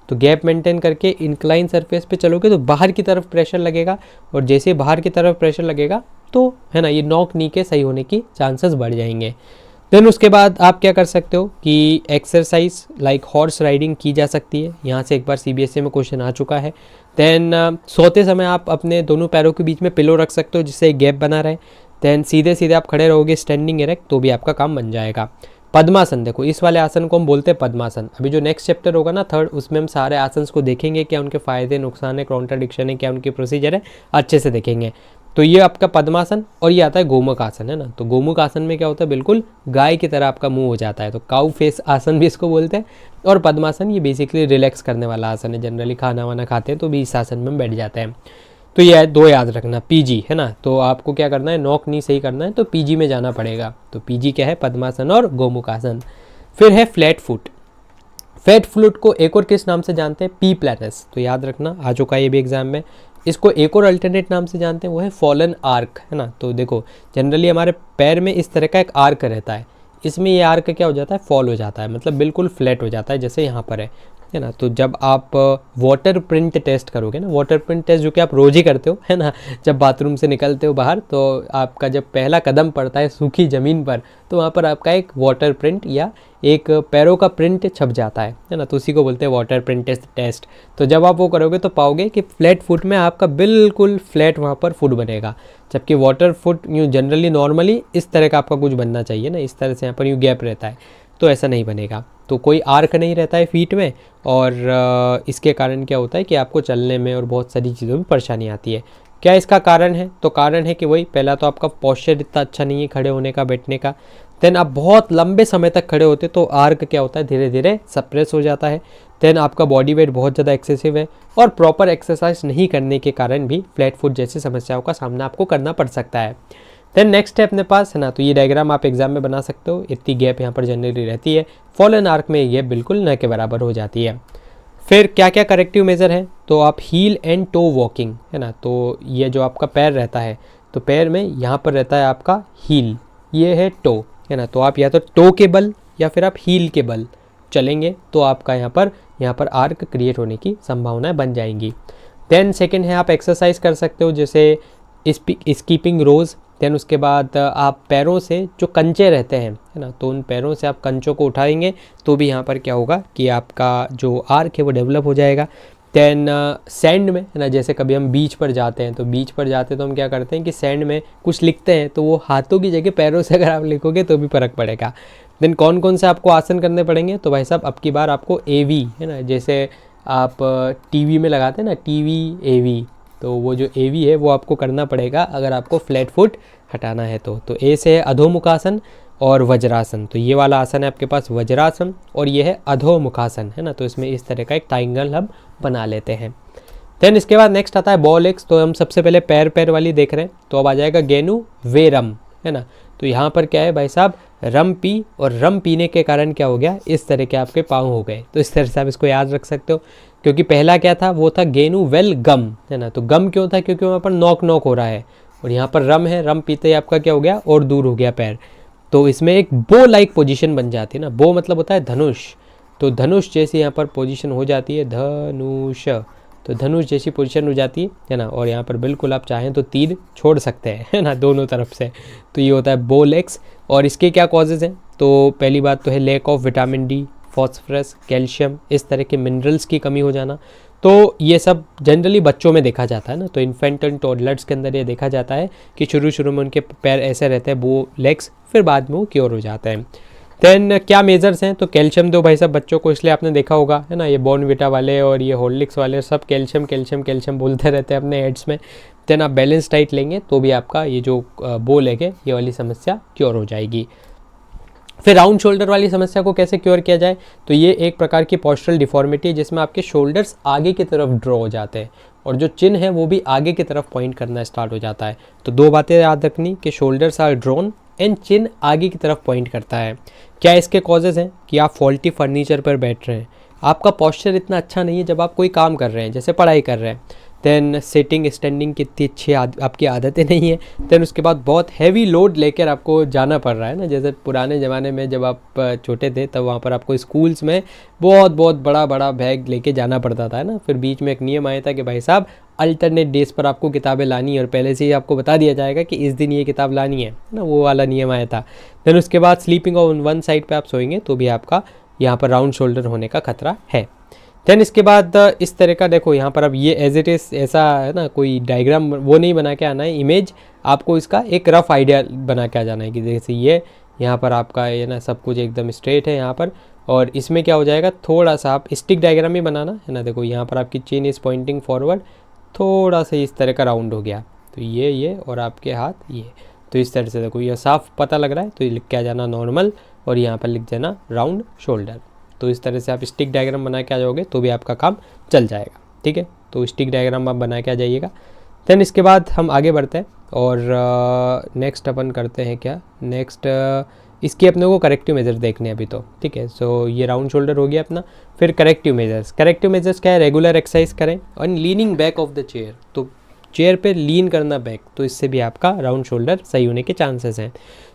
तो गैप मेंटेन करके इंक्लाइन सरफेस पे चलोगे तो बाहर की तरफ प्रेशर लगेगा, और जैसे बाहर की तरफ प्रेशर लगेगा तो है ना, ये नॉक नी के सही होने की चांसेस बढ़ जाएंगे। देन उसके बाद आप क्या कर सकते हो कि एक्सरसाइज लाइक हॉर्स राइडिंग की जा सकती है। यहाँ से एक बार CBSE में क्वेश्चन आ चुका है। देन सोते समय आप अपने दोनों पैरों के बीच में पिलो रख सकते हो जिससे एक गैप बना रहे। देन सीधे सीधे आप खड़े रहोगे स्टैंडिंग इरेक्ट, तो भी आपका काम बन जाएगा। पद्मासन, देखो इस वाले आसन को हम बोलते हैं पद्मासन। अभी जो नेक्स्ट चैप्टर होगा ना 3rd, उसमें हम सारे आसन को देखेंगे, क्या उनके फ़ायदे नुकसान है, कॉन्ट्राडिक्शन है, क्या उनकी प्रोसीजर है, अच्छे से देखेंगे। तो ये आपका पद्मासन, और ये आता है गोमुख आसन, है ना। तो गोमुख आसन में क्या होता है, बिल्कुल गाय की तरह आपका मुंह हो जाता है, तो काउ फेस आसन भी इसको बोलते हैं। और पद्मासन ये बेसिकली रिलैक्स करने वाला आसन है, जनरली खाना वाना खाते हैं तो भी इस आसन में हम बैठ जाते हैं। तो ये 2 याद रखना, PG, है ना। तो आपको क्या करना है, नॉक नी सही करना है तो PG में जाना पड़ेगा। तो PG क्या है, पद्मासन और गोमुख आसन। फिर है फ्लैट फुट। फ्लैट फुट को एक और किस नाम से जानते हैं, पी प्लैनस, तो याद रखना, आ चुका है ये भी एग्जाम में। इसको एक और अल्टरनेट नाम से जानते हैं, वो है फॉलन आर्क, है ना। तो देखो जनरली हमारे पैर में इस तरह का एक आर्क रहता है, इसमें ये आर्क क्या हो जाता है, फॉल हो जाता है, मतलब बिल्कुल फ्लैट हो जाता है जैसे यहाँ पर है ना। तो जब आप वाटर प्रिंट टेस्ट करोगे ना, वाटर प्रिंट टेस्ट जो कि आप रोज़ ही करते हो, है ना, जब बाथरूम से निकलते हो बाहर, तो आपका जब पहला कदम पड़ता है सूखी ज़मीन पर, तो वहाँ पर आपका एक वाटर प्रिंट या एक पैरों का प्रिंट छप जाता है ना। तो उसी को बोलते हैं वाटर प्रिंट टेस्ट। तो जब आप वो करोगे तो पाओगे कि फ्लैट फुट में आपका बिल्कुल फ्लैट वहाँ पर फुट बनेगा, जबकि वाटर फुट यूँ जनरली नॉर्मली इस तरह का आपका कुछ बनना चाहिए ना, इस तरह से यहाँ पर यूँ गैप रहता है, तो ऐसा नहीं बनेगा। तो कोई आर्क नहीं रहता है फीट में, और इसके कारण क्या होता है कि आपको चलने में और बहुत सारी चीज़ों में परेशानी आती है। क्या इसका कारण है, तो कारण है कि वही पहला तो आपका पोस्चर इतना अच्छा नहीं है खड़े होने का, बैठने का। देन आप बहुत लंबे समय तक खड़े होते तो आर्क क्या होता है, धीरे धीरे सप्रेस हो जाता है। देन आपका बॉडी वेट बहुत ज़्यादा एक्सेसिव है, और प्रॉपर एक्सरसाइज नहीं करने के कारण भी फ्लैट फुट जैसी समस्याओं का सामना आपको करना पड़ सकता है। देन नेक्स्ट है अपने पास, है ना। तो ये डायग्राम आप एग्जाम में बना सकते हो, इतनी गैप यहाँ पर जनरली रहती है। फॉलन आर्क में ये बिल्कुल न के बराबर हो जाती है। फिर क्या क्या करेक्टिव मेजर है, तो आप हील एंड टो वॉकिंग, है ना। तो ये जो आपका पैर रहता है, तो पैर में यहाँ पर रहता है आपका हील, ये है टो, है ना। तो आप या तो टो के बल या फिर आप हील के बल चलेंगे तो आपका यहाँ पर आर्क क्रिएट होने की संभावनाएं बन जाएंगी। देन सेकेंड है आप एक्सरसाइज कर सकते हो, जैसे स्कीपिंग रोज़। देन उसके बाद आप पैरों से जो कंचे रहते हैं, है ना, तो उन पैरों से आप कंचों को उठाएंगे तो भी यहाँ पर क्या होगा कि आपका जो आर्क है वो डेवलप हो जाएगा। देन सैंड में, है ना, जैसे कभी हम बीच पर जाते हैं, तो बीच पर जाते हैं तो हम क्या करते हैं कि सैंड में कुछ लिखते हैं, तो वो हाथों की जगह पैरों से अगर आप लिखोगे तो भी फ़र्क पड़ेगा। देन कौन कौन से आपको आसन करने पड़ेंगे, तो भाई साहब अब की बार आपको AV, है ना, जैसे आप TV में लगाते हैं ना, TV AV, तो वो जो AV है वो आपको करना पड़ेगा अगर आपको फ्लैट फुट हटाना है तो A से है अधोमुखासन और वज्रासन। तो ये वाला आसन है आपके पास वज्रासन, और ये है अधोमुखासन, है ना। तो इसमें इस तरह का एक ट्राइंगल हम बना लेते हैं। देन इसके बाद नेक्स्ट आता है बॉल एक्स। तो हम सबसे पहले पैर वाली देख रहे हैं, तो अब आ जाएगा गेनु वे रम, है ना। तो यहाँ पर क्या है भाई साहब, रम पी, और रम पीने के कारण क्या हो गया, इस तरह के आपके पाँव हो गए। तो इस तरह से आप इसको याद रख सकते हो, क्योंकि पहला क्या था, वो था गेनु वेल गम, है ना। तो गम क्यों था, क्योंकि वहाँ पर नॉक हो रहा है, और यहाँ पर रम है, रम पीते ही आपका क्या हो गया, और दूर हो गया पैर। तो इसमें एक बो लाइक पोजीशन बन जाती है ना, बो मतलब होता है धनुष, तो धनुष जैसी यहाँ पर पोजीशन हो जाती है, धनुष, तो धनुष जैसी पोजीशन हो जाती है ना। और यहाँ पर बिल्कुल आप चाहें तो तीर छोड़ सकते हैं, है ना, दोनों तरफ से। तो ये होता है बो लेग्स। और इसके क्या कॉजेज़ हैं, तो पहली बात तो है lack of vitamin D, phosphorus, calcium, इस तरह के मिनरल्स की कमी हो जाना। तो ये सब जनरली बच्चों में देखा जाता है ना, तो इन्फेंट एंड टोडलर्स के अंदर ये देखा जाता है कि शुरू में उनके पैर ऐसे रहते हैं, वो लेग्स, फिर बाद में वो क्योर हो जाते हैं। देन क्या मेजर्स हैं, तो कैल्शियम दो भाई साहब बच्चों को, इसलिए आपने देखा होगा, है ना, ये बॉर्नविटा वाले और ये हॉर्लिक्स वाले सब कैल्शियम कैल्शियम कैल्शियम बोलते रहते हैं अपने एड्स में। देन आप बैलेंस डाइट लेंगे तो भी आपका ये जो बो लेग है ये वाली समस्या क्योर हो जाएगी। फिर राउंड शोल्डर वाली समस्या को कैसे क्योर किया जाए, तो ये एक प्रकार की पोस्चरल डिफॉर्मिटी है जिसमें आपके शोल्डर्स आगे की तरफ ड्रॉ हो जाते हैं और जो चिन है वो भी आगे की तरफ पॉइंट करना स्टार्ट हो जाता है। तो दो बातें याद रखनी कि shoulders are drawn and chin आगे की तरफ पॉइंट करता है। क्या इसके कॉजेज़ हैं कि आप फॉल्टी फर्नीचर पर बैठ रहे हैं, आपका पोस्चर इतना अच्छा नहीं है जब आप कोई काम कर रहे हैं, जैसे पढ़ाई कर रहे हैं, देन सिटिंग स्टैंडिंग की इतनी अच्छी आपकी आदतें नहीं है, देन उसके बाद बहुत हैवी लोड लेकर आपको जाना पड़ रहा है ना। जैसे पुराने ज़माने में जब आप छोटे थे तब वहाँ पर आपको स्कूल्स में बहुत बहुत बड़ा बड़ा बैग लेके जाना पड़ता था ना। फिर बीच में एक नियम आया था कि भाई साहब अल्टरनेट डेज पर आपको किताबें लानी है और पहले से ही आपको बता दिया जाएगा कि इस दिन ये किताब लानी है ना, वो वाला नियम आया था। देन उसके बाद स्लीपिंग ऑन वन साइड पर आप सोएंगे तो भी आपका यहाँ पर राउंड शोल्डर होने का खतरा है। देन इसके बाद इस तरह का देखो यहाँ पर अब ये एज इट इज़ ऐसा है ना, कोई डायग्राम वो नहीं बना के आना है, इमेज आपको इसका एक रफ आइडिया बना के आ जाना है कि जैसे ये यहाँ पर आपका ये ना सब कुछ एकदम स्ट्रेट है यहाँ पर, और इसमें क्या हो जाएगा थोड़ा सा आप स्टिक डायग्राम ही बनाना है ना। देखो यहाँ पर आपकी चेन इज़ पॉइंटिंग फॉरवर्ड, थोड़ा सा इस तरह का राउंड हो गया, तो ये और आपके हाथ ये, तो इस तरह से देखो ये साफ पता लग रहा है, तो ये लिख के आ जाना नॉर्मल और यहाँ पर लिख देना राउंड शोल्डर। तो इस तरह से आप स्टिक डायग्राम बना के आ जाओगे तो भी आपका काम चल जाएगा, ठीक है। तो स्टिक डायग्राम आप बना के आ जाइएगा। देन इसके बाद हम आगे बढ़ते हैं और नेक्स्ट अपन करते हैं क्या, नेक्स्ट इसके अपने को करेक्टिव मेजर्स देखने हैं अभी तो, ठीक है। सो ये राउंड शोल्डर हो गया अपना। फिर करेक्टिव मेजर्स क्या है, रेगुलर एक्सरसाइज करें और leaning back of the chair, तो चेयर पे लीन करना बैक, तो इससे भी आपका राउंड शोल्डर सही होने के चांसेस हैं।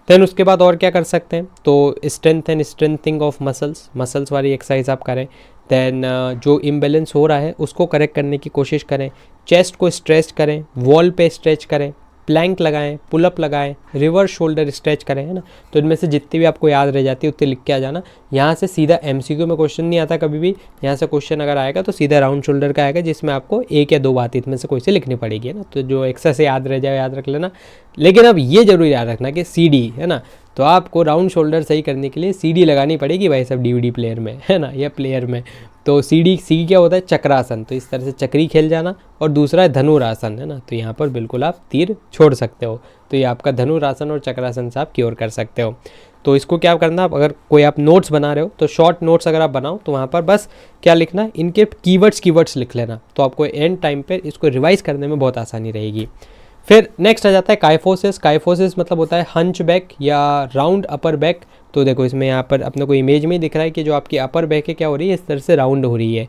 देन उसके बाद और क्या कर सकते हैं, तो स्ट्रेंथिंग ऑफ मसल्स वाली एक्सरसाइज आप करें। देन जो इम्बैलेंस हो रहा है उसको करेक्ट करने की कोशिश करें, चेस्ट को स्ट्रेच करें, वॉल पे स्ट्रेच करें, प्लैंक लगाएं, पुलअप लगाएं, रिवर्स शोल्डर स्ट्रेच करें, है ना। तो इनमें से जितनी भी आपको याद रह जाती है उतने लिख के आ जाना। यहाँ से सीधा एमसीक्यू में क्वेश्चन नहीं आता कभी भी, यहाँ से क्वेश्चन अगर आएगा तो सीधा राउंड शोल्डर का आएगा जिसमें आपको एक या दो बात इसमें से कोई से लिखनी पड़ेगी, है ना। तो जो एक्स्ट्रा से याद रह जाए याद रख लेना। लेकिन अब ये जरूर याद रखना कि सीडी है ना, तो आपको राउंड शोल्डर सही करने के लिए सीडी लगानी पड़ेगी भाई सब डीवीडी प्लेयर में, है ना, या प्लेयर में। तो सी क्या होता है, चक्रासन, तो इस तरह से चक्री खेल जाना। और दूसरा है धनुरासन, है ना, तो यहाँ पर बिल्कुल आप तीर छोड़ सकते हो। तो ये आपका धनुरासन और चक्रासन से आप क्योर कर सकते हो। तो इसको क्या करना, अगर कोई आप नोट्स बना रहे हो तो शॉर्ट नोट्स अगर आप बनाओ तो वहाँ पर बस क्या लिखना, इनके कीवर्ड्स लिख लेना, तो आपको एंड टाइम पर इसको रिवाइज करने में बहुत आसानी रहेगी। फिर नेक्स्ट आ जाता है काइफोसिस मतलब होता है हंच बैक या राउंड अपर बैक। तो देखो इसमें यहाँ पर अपने को इमेज में ही दिख रहा है कि जो आपकी अपर बैक है क्या हो रही है, इस तरह से राउंड हो रही है।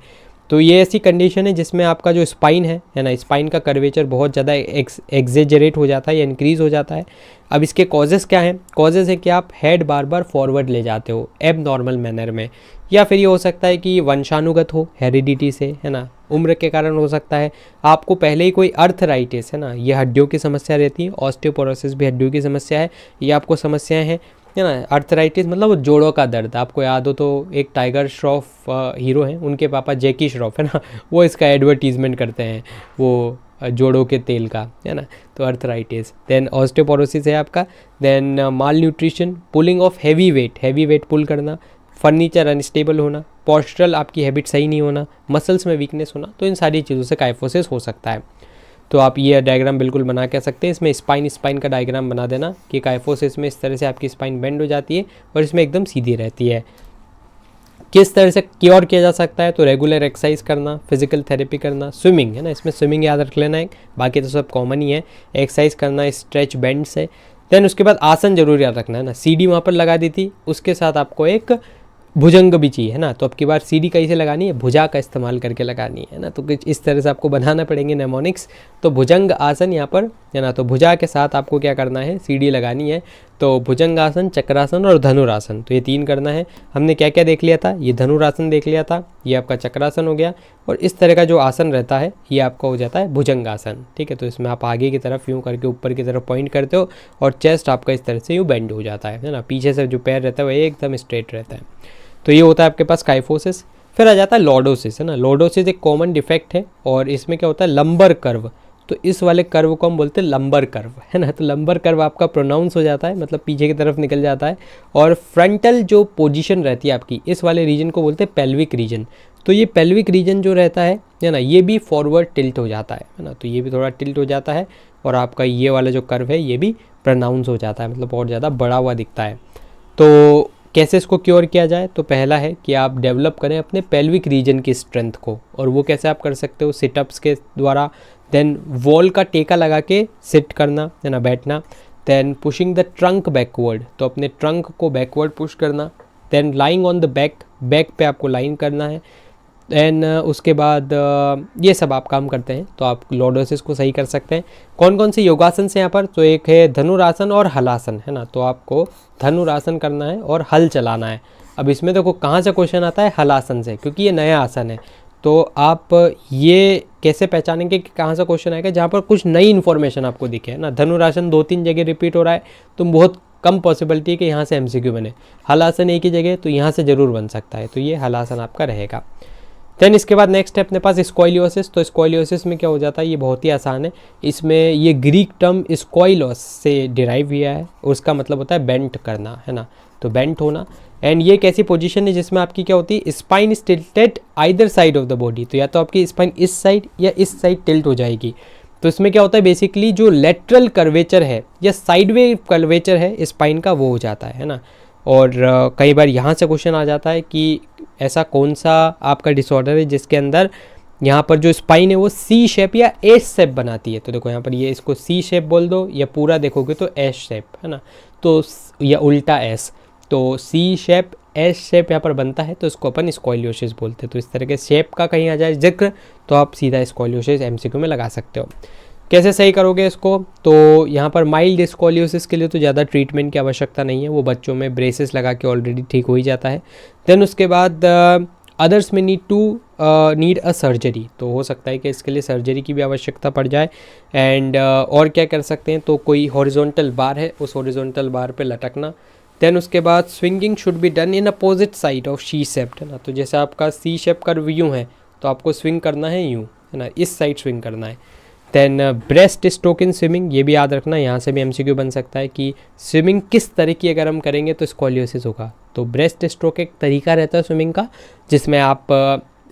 तो ये ऐसी कंडीशन है जिसमें आपका जो स्पाइन है ना, स्पाइन का कर्वेचर बहुत ज़्यादा एक्सेजरेट हो जाता है या इंक्रीज़ हो जाता है। अब इसके कॉजेज़ क्या हैं, कॉजेज़ है कि आप हेड बार बार फॉरवर्ड ले जाते हो एब नॉर्मल मैनर में, या फिर ये हो सकता है कि वंशानुगत हो, हेरिडिटी से, है ना, उम्र के कारण हो सकता है, आपको पहले ही कोई अर्थराइटिस, है ना, ये हड्डियों की समस्या रहती है, ऑस्टियोपोरोसिस भी हड्डियों की समस्या है, ये आपको समस्याएं हैं, है ना। अर्थराइटिस मतलब वो जोड़ों का दर्द, आपको याद हो तो एक टाइगर श्रॉफ हीरो हैं, उनके पापा जैकी श्रॉफ, है ना, वो इसका एडवर्टीजमेंट करते हैं वो जोड़ों के तेल का, है ना। तो अर्थराइटिस, देन ऑस्टियोपोरोसिस है आपका, then malnutrition, pulling of heavy weight pull करना, फर्नीचर अनस्टेबल होना, पोस्चरल आपकी हैबिट सही नहीं होना, मसल्स में वीकनेस होना, तो इन सारी चीज़ों से काइफोसिस हो सकता है। तो आप ये डायग्राम बिल्कुल बना के सकते हैं। इसमें स्पाइन का डायग्राम बना देना कि काइफोसिस में इस तरह से आपकी स्पाइन बेंड हो जाती है और इसमें एकदम सीधी रहती है। किस तरह से क्योर किया जा सकता है, तो रेगुलर एक्सरसाइज करना, फिजिकल थेरेपी करना, स्विमिंग, है ना, इसमें स्विमिंग याद रख लेना है, बाकी तो सब कॉमन ही है। एक्सरसाइज करना स्ट्रेच बेंड से। देन उसके बाद आसन जरूर याद रखना, है ना, सीडी वहाँ पर लगा दी थी, उसके साथ आपको एक भुजंग भी चाहिए, है ना। तो अब की बार सीडी कैसे लगानी है, भुजा का इस्तेमाल करके लगानी है ना। तो कुछ इस तरह से आपको बनाना पड़ेंगे नेमोनिक्स। तो भुजंग आसन यहाँ पर, है ना, तो भुजा के साथ आपको क्या करना है, सीडी लगानी है। तो भुजंग आसन, चक्रासन और धनुरासन, तो ये तीन करना है। हमने क्या क्या देख लिया था, ये धनुरासन देख लिया था, ये आपका चक्रासन हो गया, और इस तरह का जो आसन रहता है ये आपका हो जाता है भुजंग आसन, ठीक है। तो इसमें आप आगे की तरफ यूँ करके ऊपर की तरफ पॉइंट करते हो और चेस्ट आपका इस तरह से यूँ बेंड हो जाता है ना। पीछे से जो पैर रहता है वो एकदम स्ट्रेट रहता है। तो ये होता है आपके पास काइफोसिस। फिर आ जाता है लॉर्डोसिस, है ना। लॉर्डोसिस एक कॉमन डिफेक्ट है और इसमें क्या होता है, लंबर कर्व, तो इस वाले कर्व को हम बोलते हैं लंबर कर्व, है ना। तो लंबर कर्व आपका प्रोनाउंस हो जाता है, मतलब पीछे की तरफ निकल जाता है, और फ्रंटल जो पोजीशन रहती है आपकी, इस वाले रीजन को बोलते हैं पेल्विक रीजन। तो ये पेल्विक रीजन जो रहता है ना, ये भी फॉरवर्ड टिल्ट हो जाता है ना, तो ये भी थोड़ा टिल्ट हो जाता है और आपका ये वाला जो कर्व है ये भी प्रोनाउंस हो जाता है, मतलब और ज़्यादा बड़ा हुआ दिखता है। तो कैसे इसको क्योर किया जाए, तो पहला है कि आप डेवलप करें अपने पेल्विक रीजन की स्ट्रेंथ को, और वो कैसे आप कर सकते हो, सिटअप्स के द्वारा, देन वॉल का टेका लगा के सिट करना है ना, बैठना, then pushing the trunk backward, तो अपने ट्रंक को बैकवर्ड पुश करना, then lying on the back पे आपको लाइन करना है, देन उसके बाद ये सब आप काम करते हैं तो आप लॉर्डोसिस को सही कर सकते हैं। कौन कौन से योगासन से यहाँ पर, तो एक है धनुरासन और हलासन है ना, तो आपको धनुरासन करना है और हल चलाना है। अब इसमें देखो कहाँ से क्वेश्चन आता है, हलासन से, क्योंकि ये नया आसन है। तो आप ये कैसे पहचानेंगे कि कहाँ से क्वेश्चन आएगा, जहाँ पर कुछ नई इन्फॉर्मेशन आपको दिखे है ना। धनुरासन 2-3 जगह रिपीट हो रहा है तो बहुत कम पॉसिबिलिटी है कि यहाँ से एमसीक्यू बने। हलासन एक ही जगह, तो यहाँ से ज़रूर बन सकता है, तो ये हलासन आपका रहेगा। देन इसके बाद नेक्स्ट है अपने पास स्क्वाइलियोसिस। तो स्क्वाइलियोसिस में क्या हो जाता है, ये बहुत ही आसान है। इसमें ये ग्रीक टर्म स्क्वाइलोस से डिराइव हुआ है, उसका मतलब होता है बेंट करना है ना, तो बेंट होना। एंड ये एक ऐसी पोजीशन है जिसमें आपकी क्या होती है, spine is tilted either side of the body, तो या तो आपकी स्पाइन इस साइड या इस साइड टिल्ट हो जाएगी। तो इसमें क्या होता है, बेसिकली जो लेटरल कर्वेचर है या साइडवे कर्वेचर है स्पाइन का, वो हो जाता है ना। और कई बार यहाँ से क्वेश्चन आ जाता है कि ऐसा कौन सा आपका डिसऑर्डर है जिसके अंदर यहाँ पर जो स्पाइन है वो सी शेप या एस शेप बनाती है। तो देखो यहाँ पर ये इसको सी शेप बोल दो, या पूरा देखोगे तो एस शेप है ना, तो या उल्टा एस, तो सी शेप एस शेप यहाँ पर बनता है, तो इसको अपन स्क्वाइलियोसिस बोलते हैं। तो इस तरह के शेप का कहीं आ जाए जिक्र तो आप सीधा स्क्वाइलियोसिस एमसीक्यू में लगा सकते हो। कैसे सही करोगे इसको, तो यहाँ पर माइल्ड स्क्वाइलियोसिस के लिए तो ज़्यादा ट्रीटमेंट की आवश्यकता नहीं है, वो बच्चों में ब्रेसेस लगा के ऑलरेडी ठीक हो ही जाता है। देन उसके बाद अदर्स में नीड अ सर्जरी, तो हो सकता है कि इसके लिए सर्जरी की भी आवश्यकता पड़ जाए। एंड और क्या कर सकते हैं, तो कोई हॉरिजॉन्टल बार है, उस हॉरिजॉन्टल बार पे लटकना। देन उसके बाद swinging should be done in opposite side of C shape है ना, तो जैसे आपका सी शेप कर्व यूँ है तो आपको स्विंग करना है यूँ है ना, इस साइड स्विंग करना है। Then breast stroke in swimming, ये भी याद रखना, यहाँ से भी एमसीक्यू बन सकता है कि स्विमिंग किस तरह की अगर हम करेंगे तो स्क्वालियोसिस होगा। तो ब्रेस्ट स्ट्रोक एक तरीका रहता है स्विमिंग का जिसमें आप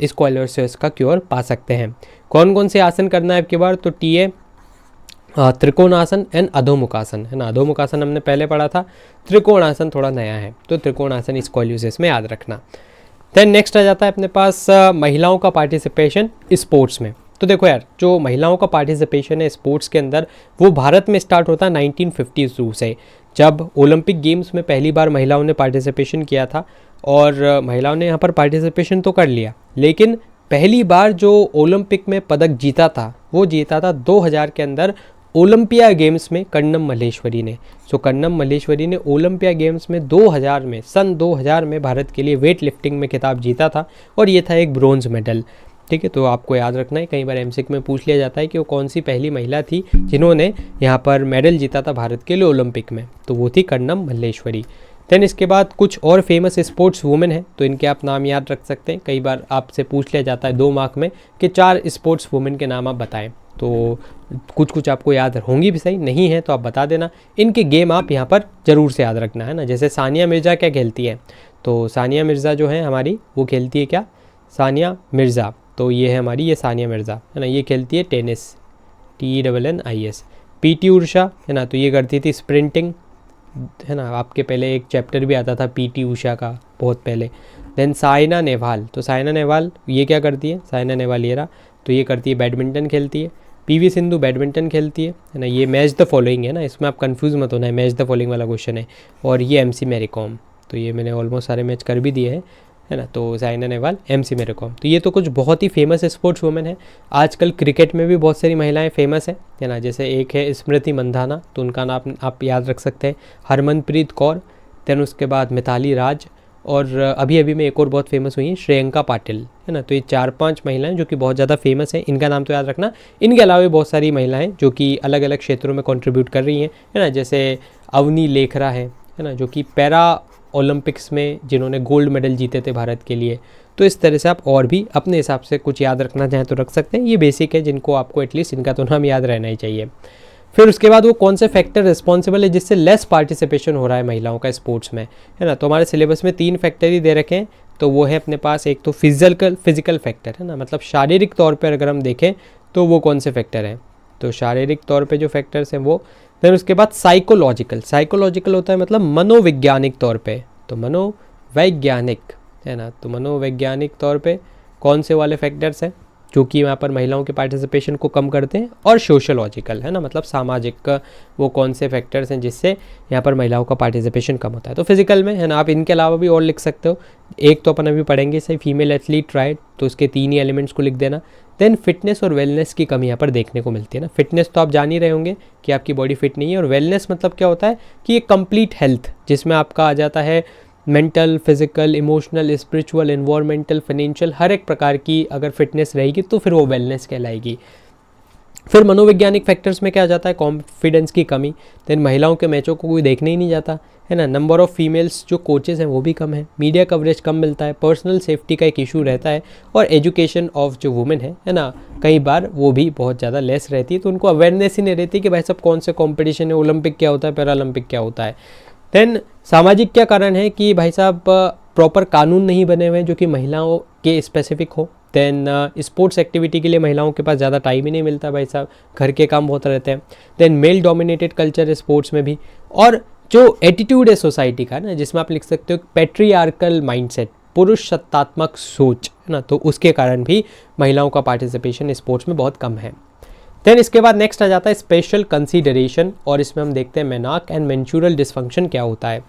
स्क्वालियोसिस का क्योर पा सकते हैं। कौन कौन से आसन करना है आपके बार, तो टीए त्रिकोणासन एंड अधोमुखासन है ना। अधोमुखासन हमने पहले पढ़ा था, त्रिकोणासन थोड़ा नया है, तो त्रिकोणासन स्क्वालियोसिस में याद रखना। देन नेक्स्ट आ जाता है अपने पास महिलाओं का पार्टिसिपेशन स्पोर्ट्स में। तो देखो यार, जो महिलाओं का पार्टिसिपेशन है स्पोर्ट्स के अंदर, वो भारत में स्टार्ट होता है 1952 से, जब ओलंपिक गेम्स में पहली बार महिलाओं ने पार्टिसिपेशन किया था। और महिलाओं ने यहाँ पर पार्टिसिपेशन तो कर लिया, लेकिन पहली बार जो ओलंपिक में पदक जीता था वो जीता था 2000 के अंदर ओलंपिया गेम्स में कन्नम मल्लेश्वरी ने। सो कन्नम मल्लेश्वरी ने ओलंपिया गेम्स में 2000 में, सन 2000 में भारत के लिए वेट लिफ्टिंग में खिताब जीता था, और ये था एक ब्रोंज मेडल। ठीक है, तो आपको याद रखना है, कई बार एमसीक्यू में पूछ लिया जाता है कि वो कौन सी पहली महिला थी जिन्होंने यहाँ पर मेडल जीता था भारत के लिए ओलंपिक में, तो वो थी कन्नम मल्लेश्वरी। देन इसके बाद कुछ और फेमस स्पोर्ट्स वुमेन हैं, तो इनके आप नाम याद रख सकते हैं। कई बार आपसे पूछ लिया जाता है 2 मार्क में कि 4 स्पोर्ट्स वुमेन के नाम आप बताएं, तो कुछ कुछ आपको याद होंगी भी, सही नहीं है तो आप बता देना। इनके गेम आप यहाँ पर ज़रूर से याद रखना है ना। जैसे सानिया मिर्ज़ा क्या खेलती है, तो सानिया मिर्ज़ा जो है हमारी, वो खेलती है क्या, सानिया मिर्ज़ा, तो ये है हमारी, ये सानिया मिर्ज़ा है ना, ये खेलती है टेनिस, TENNIS। PT उषा है ना, तो ये करती थी स्प्रिंटिंग है ना, आपके पहले एक चैप्टर भी आता था PT उषा का बहुत पहले। देन साइना नेहवाल, तो साइना नेहवाल ये क्या करती है, साइना नेहवाल ये रहा, तो ये करती है बैडमिंटन खेलती है। PV सिंधु बैडमिंटन खेलती है ना, ये मैच द फॉलोइंग है ना, इसमें आप कंफ्यूज मत होना है, मैच द फॉलोइंग वाला क्वेश्चन है। और ये MC मैरी कॉम, तो ये मैंने ऑलमोस्ट सारे मैच कर भी दिए हैं है ना, तो साइना नेहवाल, MC मैरी कॉम, तो ये तो कुछ बहुत ही फेमस स्पोर्ट्स वुमेन है। आजकल क्रिकेट में भी बहुत सारी महिलाएं फेमस है ना, जैसे एक है स्मृति मंधाना, तो उनका नाम आप याद रख सकते हैं, हरमनप्रीत कौर। देन उसके बाद मिताली राज, और अभी अभी में एक और बहुत फेमस हुई है श्रेयंका पाटिल है ना। तो ये 4-5 महिलाएं जो कि बहुत ज़्यादा फेमस हैं, इनका नाम तो याद रखना। इनके अलावा भी बहुत सारी महिलाएं जो कि अलग अलग क्षेत्रों में कंट्रीब्यूट कर रही हैं है ना, जैसे अवनी लेखरा है ना, जो कि पैरा ओलंपिक्स में जिन्होंने गोल्ड मेडल जीते थे भारत के लिए। तो इस तरह से आप और भी अपने हिसाब से कुछ याद रखना चाहें तो रख सकते हैं, ये बेसिक है जिनको आपको एटलीस्ट इनका तो नाम याद रहना ही चाहिए। फिर उसके बाद वो कौन से फैक्टर रिस्पॉन्सिबल है जिससे लेस पार्टिसिपेशन हो रहा है महिलाओं का स्पोर्ट्स में है ना, तो हमारे सिलेबस में 3 फैक्टर ही दे रखे हैं। तो वो है अपने पास एक तो फिजिकल फैक्टर है ना, मतलब शारीरिक तौर पर अगर हम देखें तो वो कौन से फैक्टर हैं, तो शारीरिक तौर पे जो फैक्टर्स हैं वो। फिर उसके बाद साइकोलॉजिकल होता है मतलब मनोवैज्ञानिक तौर पे, तो मनोवैज्ञानिक है ना, तो मनोवैज्ञानिक तौर पे कौन से वाले फैक्टर्स हैं जो कि यहाँ पर महिलाओं के पार्टिसिपेशन को कम करते हैं, और सोशलॉजिकल है ना, मतलब सामाजिक वो कौन से फैक्टर्स हैं जिससे यहाँ पर महिलाओं का पार्टिसिपेशन कम होता है। तो फिजिकल में है ना, आप इनके अलावा भी और लिख सकते हो, एक तो अपन अभी पढ़ेंगे सही फीमेल एथलीट राइट, तो उसके 3 ही एलिमेंट्स को लिख देना। देन फिटनेस और वेलनेस की कमी यहाँ पर देखने को मिलती है ना। फिटनेस तो आप जान ही रहे होंगे कि आपकी बॉडी फिट नहीं है, और वेलनेस मतलब क्या होता है कि ये कंप्लीट हेल्थ, जिसमें आपका आ जाता है mental, physical, emotional, spiritual, environmental, financial, हर एक प्रकार की अगर फिटनेस रहेगी तो फिर वो वेलनेस कहलाएगी। फिर मनोवैज्ञानिक फैक्टर्स में क्या आ जाता है, कॉन्फिडेंस की कमी। देन महिलाओं के मैचों को कोई देखने ही नहीं जाता है ना, नंबर ऑफ फीमेल्स जो कोचेस हैं वो भी कम है, मीडिया कवरेज कम मिलता है, पर्सनल सेफ्टी का एक इशू रहता है, और एजुकेशन ऑफ जो वुमेन है ना, कई बार वो भी बहुत ज़्यादा लेस रहती है, तो उनको अवेयरनेस ही नहीं रहती कि भाई सब कौन से कॉम्पिटिशन है, ओलंपिक क्या होता है, पैरालंपिक क्या होता है। देन सामाजिक क्या कारण है कि भाई साहब प्रॉपर कानून नहीं बने हुए जो कि महिलाओं के स्पेसिफिक हो। देन स्पोर्ट्स एक्टिविटी के लिए महिलाओं के पास ज़्यादा टाइम ही नहीं मिलता भाई साहब, घर के काम बहुत रहते हैं। देन मेल डोमिनेटेड कल्चर है स्पोर्ट्स में भी, और जो एटीट्यूड है सोसाइटी का ना, जिसमें आप लिख सकते हो पैट्रियार्कल माइंडसेट, पुरुष सत्तात्मक सोच है ना, तो उसके कारण भी महिलाओं का पार्टिसिपेशन स्पोर्ट्स में बहुत कम है। देन इसके बाद नेक्स्ट आ जाता है स्पेशल कंसीडरेशन, और इसमें हम देखते हैं मेनार्क एंड मेंस्ट्रुअल डिसफंक्शन क्या होता है।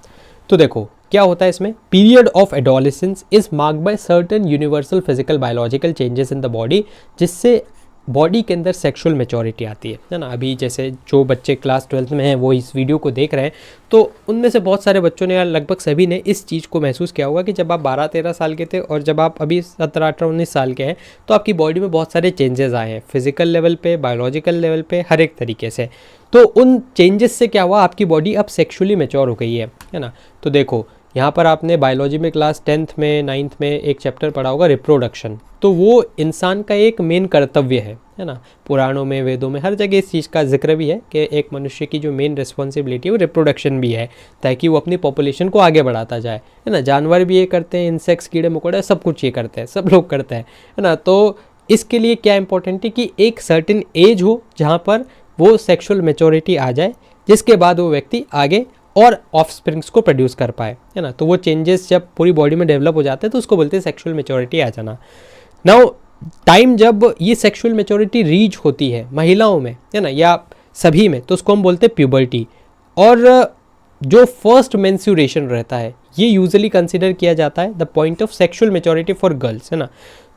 तो देखो क्या होता है इसमें, period of adolescence is marked by certain universal physical biological changes in the body, जिससे बॉडी के अंदर सेक्सुअल मैच्योरिटी आती है ना। अभी जैसे जो बच्चे क्लास 12th में हैं वो इस वीडियो को देख रहे हैं, तो उनमें से बहुत सारे बच्चों ने या लगभग सभी ने इस चीज़ को महसूस किया होगा कि जब आप 12-13 साल के थे और जब आप अभी 17-18-19 साल के हैं तो आपकी बॉडी में बहुत सारे चेंजेस आए हैं, फिजिकल लेवल पे, बायोलॉजिकल लेवल पे, हर एक तरीके से। तो उन चेंजेस से क्या हुआ, आपकी बॉडी अब सेक्शुअली मैच्योर हो गई है ना। तो देखो यहाँ पर आपने बायोलॉजी में क्लास 10th में 9th में एक चैप्टर पढ़ा होगा रिप्रोडक्शन, तो वो इंसान का एक मेन कर्तव्य है ना। पुराणों में, वेदों में, हर जगह इस चीज़ का जिक्र भी है कि एक मनुष्य की जो मेन रिस्पॉन्सिबिलिटी है वो रिप्रोडक्शन भी है, ताकि वो अपनी पॉपुलेशन को आगे बढ़ाता जाए है ना। जानवर भी ये करते हैं, इंसेक्ट्स, कीड़े मकोड़े, सब कुछ ये करते हैं, सब लोग करते हैं है ना। तो इसके लिए क्या इंपॉर्टेंट है कि एक सर्टेन एज हो जहाँ पर वो सेक्शुअल मैच्योरिटी आ जाए, जिसके बाद वो व्यक्ति आगे और ऑफस्प्रिंग्स को प्रोड्यूस कर पाए है ना। तो वो चेंजेस जब पूरी बॉडी में डेवलप हो जाते हैं तो उसको बोलते हैं सेक्सुअल मैच्योरिटी आ जाना। नाउ टाइम जब ये सेक्सुअल मैच्योरिटी रीच होती है महिलाओं में है ना, या सभी में, तो उसको हम बोलते हैं प्यूबर्टी। और जो फर्स्ट मेंस्ट्रुएशन रहता है ये यूजुअली कंसिडर किया जाता है the point of sexual maturity for girls है ना।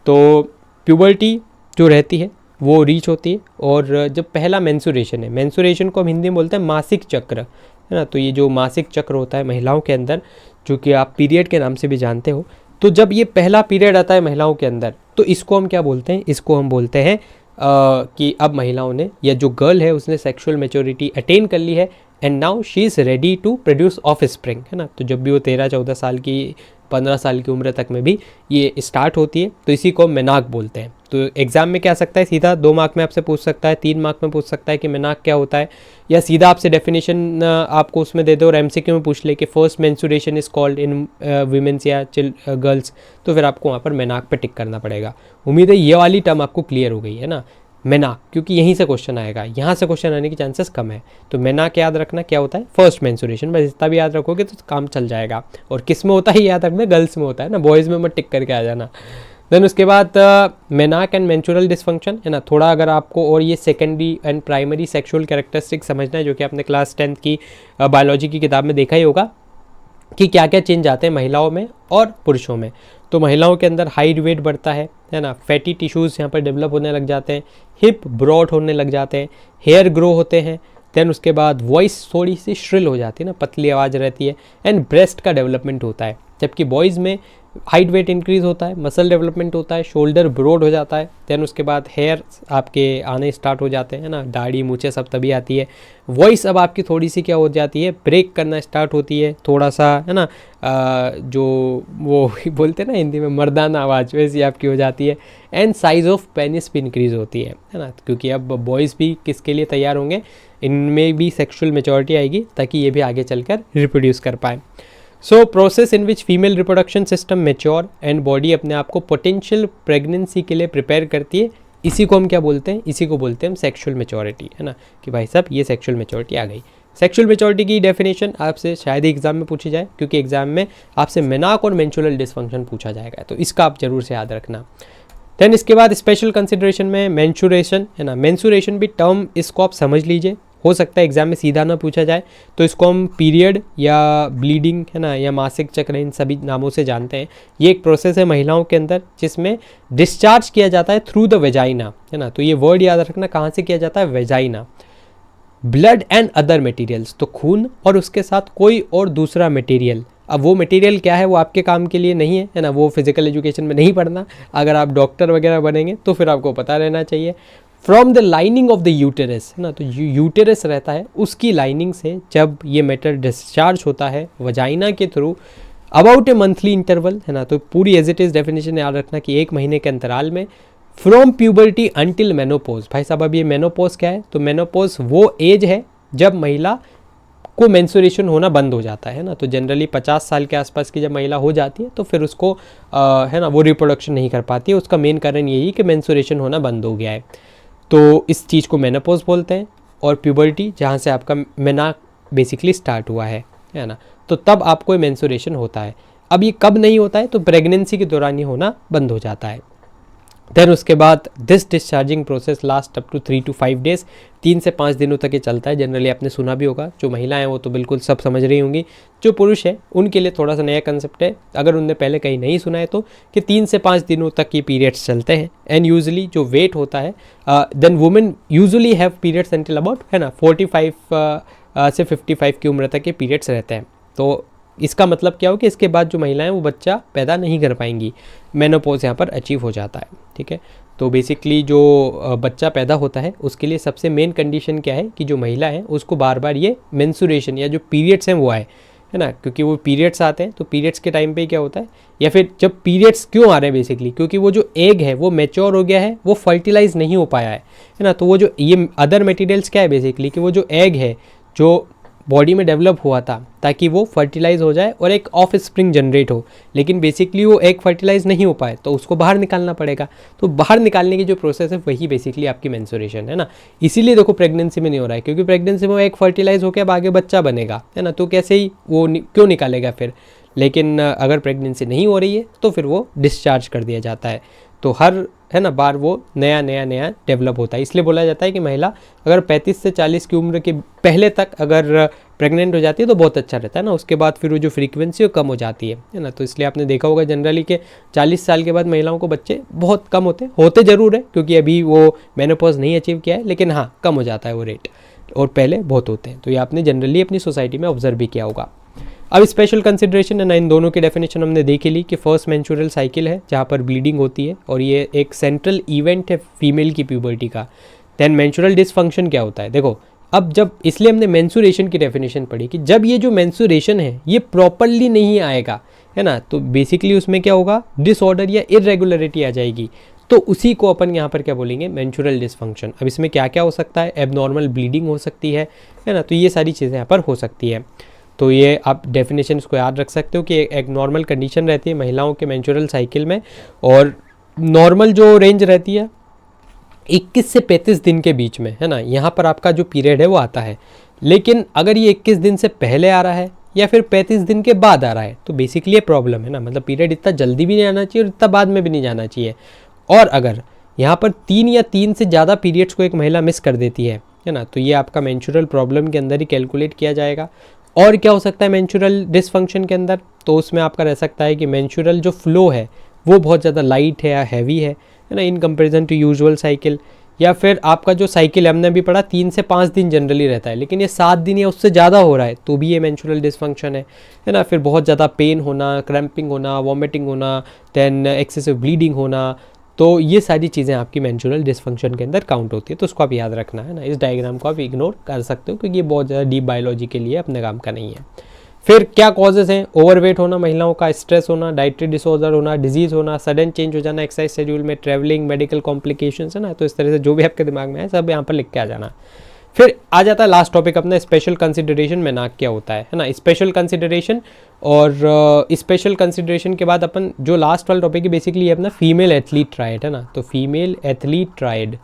तो प्यूबर्टी जो रहती है वो रीच होती है, और जब पहला मेंस्ट्रुएशन है, मेंस्ट्रुएशन को हम हिंदी में बोलते हैं मासिक चक्र है ना। तो ये जो मासिक चक्र होता है महिलाओं के अंदर, जो कि आप पीरियड के नाम से भी जानते हो, तो जब ये पहला पीरियड आता है महिलाओं के अंदर तो इसको हम क्या बोलते हैं, इसको हम बोलते हैं कि अब महिलाओं ने, या जो गर्ल है उसने सेक्सुअल मैच्योरिटी अटेन कर ली है, and now she is ready to produce offspring है ना। तो जब भी वो 13-14 साल की, 15 साल की उम्र तक में भी ये स्टार्ट होती है, तो इसी को मेनार्क बोलते हैं। तो एग्जाम में क्या आ सकता है, सीधा 2 मार्क में आपसे पूछ सकता है, 3 मार्क में पूछ सकता है कि मेनार्क क्या होता है, या सीधा आपसे डेफिनेशन आपको उसमें दे दो और एमसीक्यू में पूछ ले कि first menstruation is called in women's या गर्ल्स, तो फिर आपको वहाँ पर मेनार्क पे टिक करना पड़ेगा। उम्मीद है ये वाली टर्म आपको क्लियर हो गई है ना, मेनार्क, क्योंकि यहीं से क्वेश्चन आएगा, यहाँ से क्वेश्चन आने के चांसेस कम है। तो मेनार्क याद रखना क्या होता है, फर्स्ट मेंस्ट्रुएशन, बस इतना भी याद रखोगे तो काम चल जाएगा। और किस में होता है याद रखना, गर्ल्स में होता है ना, बॉयज़ में मत टिक करके आ जाना। देन उसके बाद मेनार्क एंड मेंस्ट्रुअल डिसफंक्शन है ना। थोड़ा अगर आपको और ये secondary and primary sexual characteristic समझना है, जो कि आपने क्लास 10th की बायोलॉजी की किताब में देखा ही होगा कि क्या क्या चेंज आते हैं महिलाओं में और पुरुषों में। तो महिलाओं के अंदर हाइट वेट बढ़ता है ना, फैटी टिश्यूज़ यहाँ पर डेवलप होने लग जाते हैं, हिप ब्रॉड होने लग जाते हैं, हेयर ग्रो होते हैं। देन उसके बाद वॉइस थोड़ी सी श्रिल हो जाती है ना, पतली आवाज़ रहती है, एंड ब्रेस्ट का डेवलपमेंट होता है। जबकि बॉयज़ में हाइट वेट इंक्रीज होता है, मसल डेवलपमेंट होता है, शोल्डर ब्रॉड हो जाता है। देन उसके बाद हेयर आपके आने स्टार्ट हो जाते हैं ना, दाढ़ी मूछें सब तभी आती है। वॉइस अब आपकी थोड़ी सी क्या हो जाती है, ब्रेक करना स्टार्ट होती है थोड़ा सा है ना, जो वो बोलते हैं ना हिंदी में मर्दाना आवाज़, वैसी आपकी हो जाती है। एंड साइज़ ऑफ पेनिस भी इंक्रीज होती है ना, क्योंकि अब बॉयज़ भी किसके लिए तैयार होंगे, इनमें भी सेक्सुअल मैच्योरिटी आएगी ताकि ये भी आगे चलकर रिप्रोड्यूस कर पाए। So process in which female reproduction system mature and body अपने आप को पोटेंशियल प्रेगनेंसी के लिए प्रिपेयर करती है, इसी को हम क्या बोलते हैं, इसी को बोलते हैं हम सेक्सुअल मेच्योरिटी, है ना, कि भाई साहब ये सेक्सुअल मेच्योरिटी आ गई। सेक्सुअल मेच्योरिटी की डेफिनेशन आपसे शायद ही एग्जाम में पूछी जाए, क्योंकि एग्जाम में आपसे मेनाक और मेंस्ट्रुअल डिसफंक्शन पूछा जाएगा, तो इसका आप जरूर से याद रखना। देन इसके बाद स्पेशल कंसिडरेशन में मेंस्ट्रुएशन, है ना, मेंस्ट्रुएशन भी टर्म, इसको आप समझ लीजिए, हो सकता है एग्जाम में सीधा ना पूछा जाए, तो इसको हम पीरियड या ब्लीडिंग, है ना, या मासिक चक्र, इन सभी नामों से जानते हैं। ये एक प्रोसेस है महिलाओं के अंदर जिसमें डिस्चार्ज किया जाता है थ्रू द वेजाइना, है ना, तो ये वर्ड याद रखना, कहाँ से किया जाता है, vagina. Blood and other materials, तो खून और उसके साथ कोई और दूसरा मटेरियल। अब वो मटेरियल क्या है वो आपके काम के लिए नहीं है ना, वो फिजिकल एजुकेशन में नहीं पढ़ना, अगर आप डॉक्टर वगैरह बनेंगे तो फिर आपको पता रहना चाहिए। From the lining of the uterus, है ना, तो यूटेरस रहता है उसकी लाइनिंग से जब ये मैटर डिस्चार्ज होता है वजाइना के through about A monthly interval, है ना, तो पूरी एज इट इज़ डेफिनेशन याद रखना कि 1 महीने के अंतराल में, फ्रॉम प्यूबर्टी अंटिल मेनोपोज। भाई साहब अब ये मेनोपोज क्या है, तो मेनोपोज वो एज है जब महिला को मेंस्ट्रुएशन होना बंद हो जाता है ना, तो जनरली 50 साल के आसपास की जब महिला हो जाती है तो फिर उसको है ना वो रिप्रोडक्शन नहीं कर पाती है, उसका मेन कारण यही कि मेंस्ट्रुएशन होना बंद हो गया है, तो इस चीज़ को मेनोपोज बोलते हैं। और प्यूबर्टी जहाँ से आपका मेना बेसिकली स्टार्ट हुआ है ना, तो तब आपको मेंस्ट्रुएशन होता है। अब ये कब नहीं होता है, तो प्रेगनेंसी के दौरान ये होना बंद हो जाता है। देन उसके बाद this discharging process last up to 3 to 5 days, 3 से 5 दिनों तक ये चलता है। जनरली आपने सुना भी होगा, जो महिलाएं हैं वो तो बिल्कुल सब समझ रही होंगी, जो पुरुष है उनके लिए थोड़ा सा नया कंसेप्ट है, अगर उनने पहले कहीं नहीं सुना है तो, कि 3 से 5 दिनों तक ये पीरियड्स चलते हैं। एंड यूजुअली जो वेट होता है, then women usually have periods until about, है ना, 45 से 55 की उम्र तक के पीरियड्स रहते हैं। तो इसका मतलब क्या हो कि इसके बाद जो महिलाएं वो बच्चा पैदा नहीं कर पाएंगी, मेनोपॉज यहाँ पर अचीव हो जाता है, ठीक है। तो बेसिकली जो बच्चा पैदा होता है उसके लिए सबसे मेन कंडीशन क्या है कि जो महिला है उसको बार बार ये मेंस्ट्रुएशन या जो पीरियड्स हैं वो आए, है ना, क्योंकि वो पीरियड्स आते हैं, तो पीरियड्स के टाइम पे क्या होता है, या फिर जब पीरियड्स क्यों आ रहे हैं बेसिकली, क्योंकि वो जो एग है वो मैच्योर हो गया है, वो फर्टिलाइज नहीं हो पाया है ना, तो वो जो ये अदर मटेरियल्स क्या है बेसिकली, कि वो जो एग है जो बॉडी में डेवलप हुआ था ताकि वो फर्टिलाइज हो जाए और एक ऑफ स्प्रिंग जनरेट हो, लेकिन बेसिकली वो एग फर्टिलाइज नहीं हो पाए तो उसको बाहर निकालना पड़ेगा, तो बाहर निकालने की जो प्रोसेस है वही बेसिकली आपकी मेंस्ट्रुएशन है ना। इसीलिए देखो प्रेगनेंसी में नहीं हो रहा है, क्योंकि प्रेगनेंसी में एग फर्टिलाइज होकर अब आगे बच्चा बनेगा, है ना, तो कैसे ही वो क्यों निकालेगा फिर। लेकिन अगर प्रेगनेंसी नहीं हो रही है तो फिर वो डिस्चार्ज कर दिया जाता है, तो हर, है ना, बार वो नया डेवलप होता है। इसलिए बोला जाता है कि महिला अगर 35 से 40 की उम्र के पहले तक अगर प्रेग्नेंट हो जाती है तो बहुत अच्छा रहता है ना, उसके बाद फिर वो जो फ्रीक्वेंसी वो कम हो जाती है ना, तो इसलिए आपने देखा होगा जनरली कि 40 साल के बाद महिलाओं को बच्चे बहुत कम होते ज़रूर है, क्योंकि अभी वो मेनोपॉज नहीं अचीव किया है, लेकिन हाँ कम हो जाता है वो रेट, और पहले बहुत होते हैं। तो ये आपने जनरली अपनी सोसाइटी में ऑब्जर्व भी किया होगा। अब स्पेशल कंसिडरेशन है ना, इन दोनों की डेफिनेशन हमने देख ली कि फर्स्ट मेंस्ट्रुअल साइकिल है जहाँ पर ब्लीडिंग होती है और ये एक सेंट्रल इवेंट है फीमेल की प्यूबर्टी का। देन मेंस्ट्रुअल डिसफंक्शन क्या होता है, देखो अब जब, इसलिए हमने मेंस्ट्रुएशन की डेफिनेशन पढ़ी कि जब ये जो मेंस्ट्रुएशन है ये प्रॉपरली नहीं आएगा, है ना, तो बेसिकली उसमें क्या होगा, डिसऑर्डर या इरेगुलरिटी आ जाएगी, तो उसी को अपन यहाँ पर क्या बोलेंगे, मेंस्ट्रुअल डिसफंक्शन। अब इसमें क्या क्या हो सकता है, एबनॉर्मल ब्लीडिंग हो सकती है ना, तो ये सारी चीज़ें यहाँ पर हो सकती है। तो ये आप डेफिनेशन को याद रख सकते हो कि एक नॉर्मल कंडीशन रहती है महिलाओं के मेंस्ट्रुअल साइकिल में, और नॉर्मल जो रेंज रहती है 21 से 35 दिन के बीच में, है ना, यहाँ पर आपका जो पीरियड है वो आता है। लेकिन अगर ये 21 दिन से पहले आ रहा है या फिर 35 दिन के बाद आ रहा है तो बेसिकली ये प्रॉब्लम है ना, मतलब पीरियड इतना जल्दी भी नहीं आना चाहिए और इतना बाद में भी नहीं जाना चाहिए। और अगर यहाँ पर 3 या 3 से ज़्यादा पीरियड्स को एक महिला मिस कर देती है ना, तो ये आपका मेंस्ट्रुअल प्रॉब्लम के अंदर ही कैलकुलेट किया जाएगा। और क्या हो सकता है मेंस्ट्रुअल डिसफंक्शन के अंदर, तो उसमें आपका रह सकता है कि मेंस्ट्रुअल जो फ्लो है वो बहुत ज़्यादा लाइट है या हैवी है ना, in comparison to usual cycle. या फिर आपका जो साइकिल हमने भी पढ़ा 3 से 5 दिन जनरली रहता है, लेकिन ये 7 दिन या उससे ज़्यादा हो रहा है तो भी ये मेंस्ट्रुअल डिसफंक्शन है ना। फिर बहुत ज़्यादा पेन होना, क्रैम्पिंग होना, वॉमिटिंग होना, देन एक्सेसिव ब्लीडिंग होना, तो ये सारी चीज़ें आपकी मेंस्ट्रुअल डिसफंक्शन के अंदर काउंट होती है, तो उसको आप याद रखना है ना। इस डायग्राम को आप इग्नोर कर सकते हो क्योंकि ये बहुत ज़्यादा डीप बायोलॉजी के लिए अपने काम का नहीं है। फिर क्या कॉजेज़ हैं, ओवरवेट होना महिलाओं का, स्ट्रेस होना, डाइटरी डिसऑर्डर होना, डिजीज़ होना, सडन चेंज हो जाना एक्सरसाइज शेड्यूल में, ट्रैवलिंग, मेडिकल कॉम्प्लिकेशंस, है ना, तो इस तरह से जो भी आपके दिमाग में है सब यहाँ पर लिख के आ जाना। फिर आ जाता है लास्ट टॉपिक अपना स्पेशल कंसिडरेशन में नाक क्या होता है ना, स्पेशल कंसिडरेशन। और स्पेशल कंसिडरेशन के बाद अपन जो लास्ट वाला टॉपिक है बेसिकली अपना फीमेल एथलीट ट्रायड है ना, तो फीमेल एथलीट ट्रायड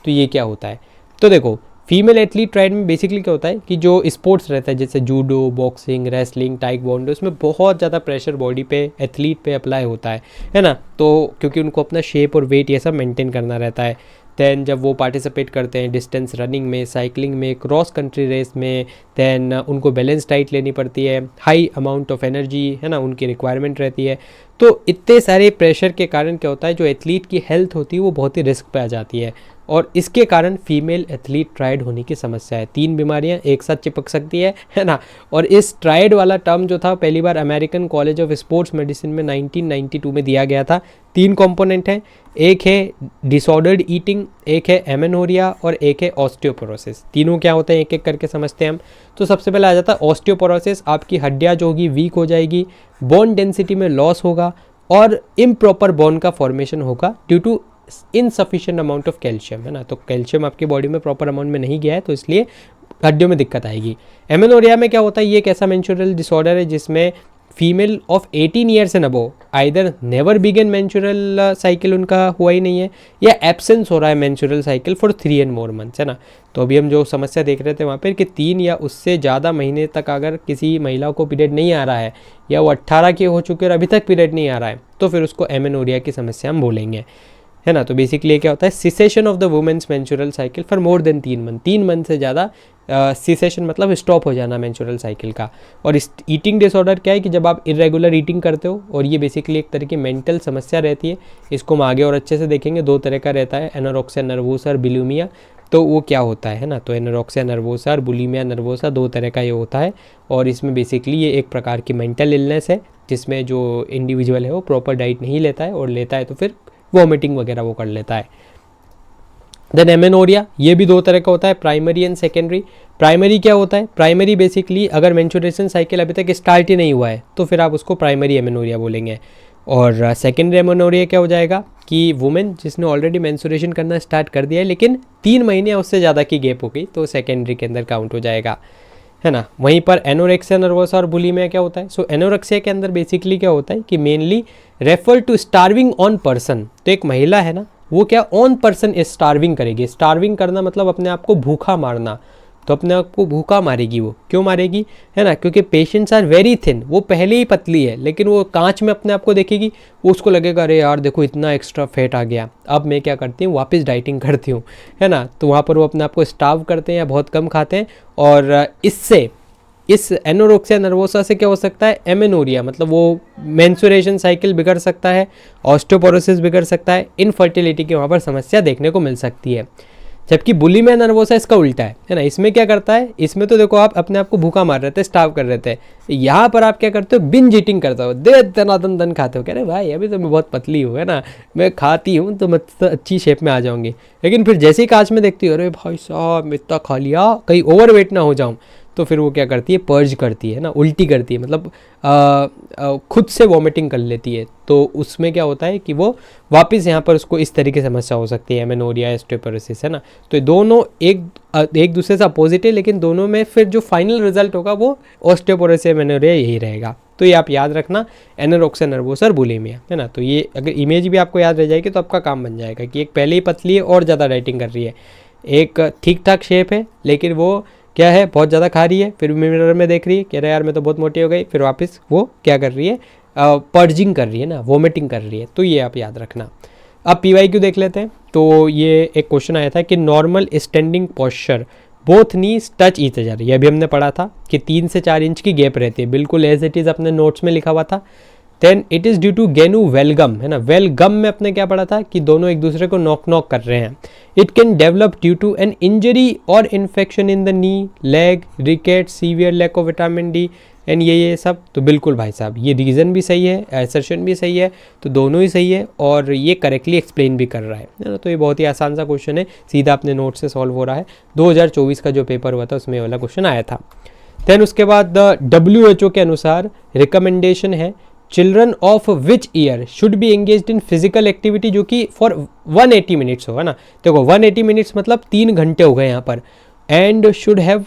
तो ये क्या होता है। तो देखो फीमेल एथलीट ट्रायड में बेसिकली क्या होता है कि जो स्पोर्ट्स रहता है जैसे जूडो, बॉक्सिंग, रेसलिंग, टाइकवॉन्डो, उसमें बहुत ज़्यादा प्रेशर बॉडी पे एथलीट पे अप्लाई होता है ना, तो क्योंकि उनको अपना शेप और वेट ये सब मेंटेन करना रहता है। दैन जब वो पार्टिसिपेट करते हैं डिस्टेंस रनिंग में, साइकिलिंग में, क्रॉस कंट्री रेस में, दैन उनको बैलेंस डाइट लेनी पड़ती है, हाई अमाउंट ऑफ एनर्जी है ना उनकी रिक्वायरमेंट रहती है। तो इतने सारे प्रेशर के कारण क्या होता है जो एथलीट की हेल्थ होती है वो बहुत ही रिस्क पे आ जाती है, और इसके कारण फीमेल एथलीट ट्रायड होने की समस्या है। 3 बीमारियां एक साथ चिपक सकती है ना। और इस ट्रायड वाला टर्म जो था पहली बार American college of sports medicine में 1992 में दिया गया था। 3 कंपोनेंट हैं, एक है डिसऑर्डर्ड ईटिंग, एक है एमेनोरिया और एक है ऑस्टियोपोरोसिस। तीनों क्या होते हैं एक एक करके समझते हैं हम। तो सबसे पहले आ जाता है ऑस्टियोपोरोसिस, आपकी हड्डियाँ जो होगी वीक हो जाएगी, बोन डेंसिटी में लॉस होगा और इम्प्रॉपर बोन का फॉर्मेशन होगा due to insufficient amount of calcium है ना। तो कैल्शियम आपकी बॉडी में प्रॉपर अमाउंट में नहीं गया है तो इसलिए हड्डियों में दिक्कत आएगी। एमेनोरिया में क्या होता है, ये एक ऐसा मेंस्ट्रुअल डिसऑर्डर है जिसमें female of 18 years and above either never began menstrual cycle उनका हुआ ही नहीं है या एब्सेंस हो रहा है menstrual cycle for 3 and more months है ना। तो अभी हम जो समस्या देख रहे थे वहाँ पर कि 3 या उससे ज़्यादा महीने तक अगर किसी महिला को पीरियड नहीं आ रहा है या वो 18 की हो चुकी है और अभी तक पीरियड नहीं आ रहा है तो फिर उसको एमेनोरिया की समस्या हम बोलेंगे है ना। तो बेसिकली क्या होता है, cessation of the women's menstrual cycle for more than 3 month, 3 month से ज़्यादा सिसेशन मतलब स्टॉप हो जाना मेंस्ट्रुअल साइकिल का। और इस ईटिंग डिसऑर्डर क्या है कि जब आप इरेगुलर ईटिंग करते हो, और ये बेसिकली एक तरह की मेंटल समस्या रहती है। इसको हम आगे और अच्छे से देखेंगे, 2 तरह का रहता है, एनोरेक्सिया नर्वोसा और बुलिमिया। तो वो क्या होता है ना, तो एनोरेक्सिया नर्वोसा और बुलिमिया नर्वोसा 2 तरह का ये होता है। और इसमें बेसिकली ये एक प्रकार की मेंटल इलनेस है जिसमें जो इंडिविजुअल है वो प्रॉपर डाइट नहीं लेता है, और लेता है तो फिर वॉमिटिंग वगैरह वो कर लेता है। देन एमेनोरिया, ये भी 2 तरह का होता है, प्राइमरी एंड सेकेंडरी। प्राइमरी क्या होता है, प्राइमरी बेसिकली अगर मेंस्ट्रुएशन साइकिल अभी तक स्टार्ट ही नहीं हुआ है तो फिर आप उसको प्राइमरी एमेनोरिया बोलेंगे। और सेकेंडरी एमेनोरिया क्या हो जाएगा कि वुमेन जिसने ऑलरेडी मेंस्ट्रुएशन करना स्टार्ट कर दिया है लेकिन 3 महीने या उससे ज़्यादा की गैप हो गई तो सेकेंडरी के अंदर काउंट हो जाएगा है ना। वहीं पर एनोरेक्सिया नर्वोसा और बुलिमिया क्या होता है, सो एनोरेक्सिया के अंदर बेसिकली क्या होता है कि mainly refer to starving on person. तो एक महिला है ना वो क्या ऑन पर्सन स्टार्विंग करेगी। स्टार्विंग करना मतलब अपने आप को भूखा मारना, तो अपने आप को भूखा मारेगी। वो क्यों मारेगी है ना, क्योंकि पेशेंट्स आर वेरी थिन, वो पहले ही पतली है लेकिन वो कांच में अपने आप को देखेगी, उसको लगेगा अरे यार देखो इतना एक्स्ट्रा फैट आ गया, अब मैं क्या करती हूँ वापस डाइटिंग करती हूँ है ना। तो वहाँ पर वो अपने आप को स्टार्व करते हैं या बहुत कम खाते हैं, और इससे इस एनोरेक्सिया नर्वोसा से क्या हो सकता है, एमेनोरिया मतलब वो मेंस्ट्रुएशन साइकिल बिगड़ सकता है, ऑस्टियोपोरोसिस बिगड़ सकता है, इनफर्टिलिटी की वहाँ पर समस्या देखने को मिल सकती है। जबकि बुलिमिया नर्वोसा इसका उल्टा है ना। इसमें क्या करता है, इसमें तो देखो आप अपने आप को भूखा मार रहे थे, स्टार्व कर रहे थे, यहाँ पर आप क्या करते हो बिंज ईटिंग करते हो, दे दनादन दन खाते हो, कह रहे भाई अभी तो मैं बहुत पतली हूँ है ना, मैं खाती हूँ तो मैं तो अच्छी शेप में आ जाऊँगी, लेकिन फिर जैसे ही कांच में देखती हो अरे भाई साहब मैं इतना खा लिया कहीं ओवरवेट ना हो जाऊँ, तो फिर वो क्या करती है पर्ज करती है ना, उल्टी करती है, मतलब खुद से वॉमिटिंग कर लेती है। तो उसमें क्या होता है कि वो वापस यहाँ पर उसको इस तरीके से समस्या हो सकती है, एमेनोरिया, ऑस्टियोपोरोसिस है ना। तो दोनों एक दूसरे से अपोजिट है, लेकिन दोनों में फिर जो फाइनल रिजल्ट होगा वो ऑस्टियोपोरोसिस एमेनोरिया यही रहेगा। तो ये आप याद रखना, एनोरेक्सिया नर्वोसा और बुलिमिया है ना। तो ये अगर इमेज भी आपको याद रह जाएगी तो आपका काम बन जाएगा कि एक पहले ही पतली है और ज़्यादा डाइटिंग कर रही है, एक ठीक ठाक शेप है लेकिन वो क्या है बहुत ज़्यादा खा रही है, फिर मिरर में देख रही है कह रहा है यार मैं तो बहुत मोटी हो गई, फिर वापस वो क्या कर रही है पर्जिंग कर रही है ना, वोमिटिंग कर रही है। तो ये आप याद रखना। अब PYQ देख लेते हैं। तो ये एक क्वेश्चन आया था कि नॉर्मल स्टैंडिंग पोस्चर बोथ नीज टच ईच अदर, ये अभी हमने पढ़ा था कि 3 से 4 इंच की गैप रहती है, बिल्कुल एज इट इज़ अपने नोट्स में लिखा हुआ था। Then it is due to genu valgum है ना, वेलगम में अपने क्या पढ़ा था कि दोनों एक दूसरे को नॉक नॉक कर रहे हैं। It can develop due to an injury और infection in the knee, leg, rickets, severe lack of vitamin D and ये सब। तो बिल्कुल भाई साहब ये रीज़न भी सही है, एसर्शन भी सही है, तो दोनों ही सही है और ये करेक्टली एक्सप्लेन भी कर रहा है ना। तो ये बहुत ही आसान सा क्वेश्चन है, सीधा अपने नोट से सॉल्व हो रहा है। 2024 का जो पेपर हुआ था उसमें वाला क्वेश्चन आया था। देन उसके बाद WHO के अनुसार रिकमेंडेशन है children of which year should be engaged in physical activity जो कि फॉर 180 मिनट्स हो है ना। देखो 180 मिनट्स मतलब 3 घंटे हो गए यहाँ पर, एंड शुड हैव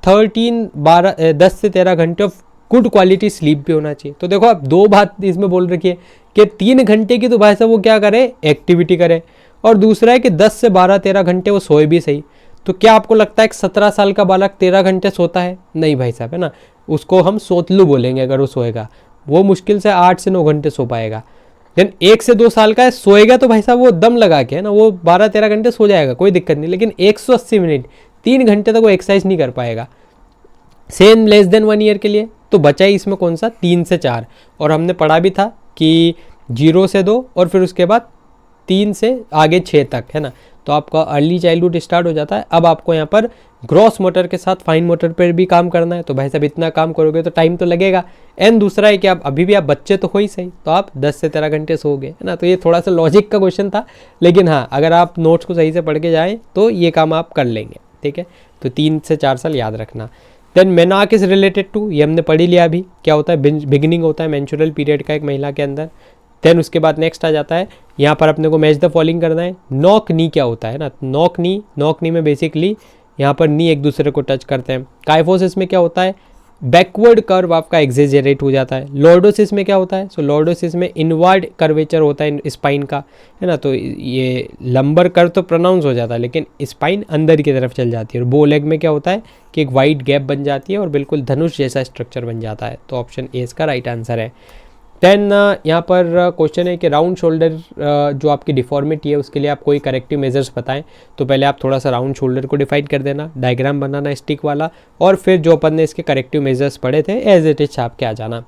10 से 13 घंटे ऑफ गुड क्वालिटी स्लीप भी होना चाहिए। तो देखो आप दो बात इसमें बोल रखी है कि 3 घंटे की तो भाई साहब वो क्या करे, एक्टिविटी करे, और दूसरा है कि 10 से 12-13 घंटे वो सोए भी सही। तो क्या आपको लगता है कि 17 साल का बालक 13 घंटे सोता है? नहीं भाई साहब, है ना, उसको हम सोतलू बोलेंगे अगर वो सोएगा। वो मुश्किल से 8 से 9 घंटे सो पाएगा। लेकिन 1 से 2 साल का है, सोएगा तो भाई साहब वो दम लगा के, है ना, वो 12-13 घंटे सो जाएगा, कोई दिक्कत नहीं। लेकिन 180 मिनट 3 घंटे तक वो एक्सरसाइज नहीं कर पाएगा। सेम लेस देन 1 ईयर के लिए तो बचा ही इसमें कौन सा, 3 से 4। और हमने पढ़ा भी था कि 0 से 2 और फिर उसके बाद 3 से आगे 6 तक, है ना। तो आपका अर्ली चाइल्डहुड स्टार्ट हो जाता है। अब आपको यहाँ पर ग्रॉस मोटर के साथ फाइन मोटर पर भी काम करना है। तो भाई साहब इतना काम करोगे तो टाइम तो लगेगा। एंड दूसरा है कि आप अभी भी आप बच्चे तो हो ही सही, तो आप 10 से 13 घंटे सोओगे, है ना। तो ये थोड़ा सा लॉजिक का क्वेश्चन था, लेकिन हाँ अगर आप नोट्स को सही से पढ़ के जाएँ तो ये काम आप कर लेंगे, ठीक है। तो 3 से 4 साल याद रखना। Then menarche is related to, ये हमने पढ़ ही लिया अभी, क्या होता है, बिगिनिंग होता है मेंस्ट्रुअल पीरियड का एक महिला के अंदर। देन उसके बाद नेक्स्ट आ जाता है, यहाँ पर अपने को मैच द फॉलोइंग करना है। नॉक नी क्या होता है ना, नॉक नी में बेसिकली यहाँ पर नी एक दूसरे को टच करते हैं। काइफोसिस में क्या होता है, बैकवर्ड कर्व आपका एक्सेजरेट हो जाता है। लॉर्डोसिस में क्या होता है, सो लॉर्डोसिस में इनवर्ड कर्वेचर होता है स्पाइन का, है ना। तो ये लंबर कर्व तो प्रोनाउंस हो जाता है लेकिन स्पाइन अंदर की तरफ चल जाती है। और बो लेग में क्या होता है कि एक वाइड गैप बन जाती है और बिल्कुल धनुष जैसा स्ट्रक्चर बन जाता है। तो ऑप्शन ए इसका राइट आंसर है। देन यहाँ पर क्वेश्चन है कि राउंड शोल्डर जो आपकी डिफॉर्मिटी है उसके लिए आप कोई करेक्टिव मेजर्स बताएं। तो पहले आप थोड़ा सा राउंड शोल्डर को डिफाइन कर देना, डायग्राम बनाना स्टिक वाला, और फिर जो अपन ने इसके करेक्टिव मेजर्स पढ़े थे एज इट इज छाप के आ जाना।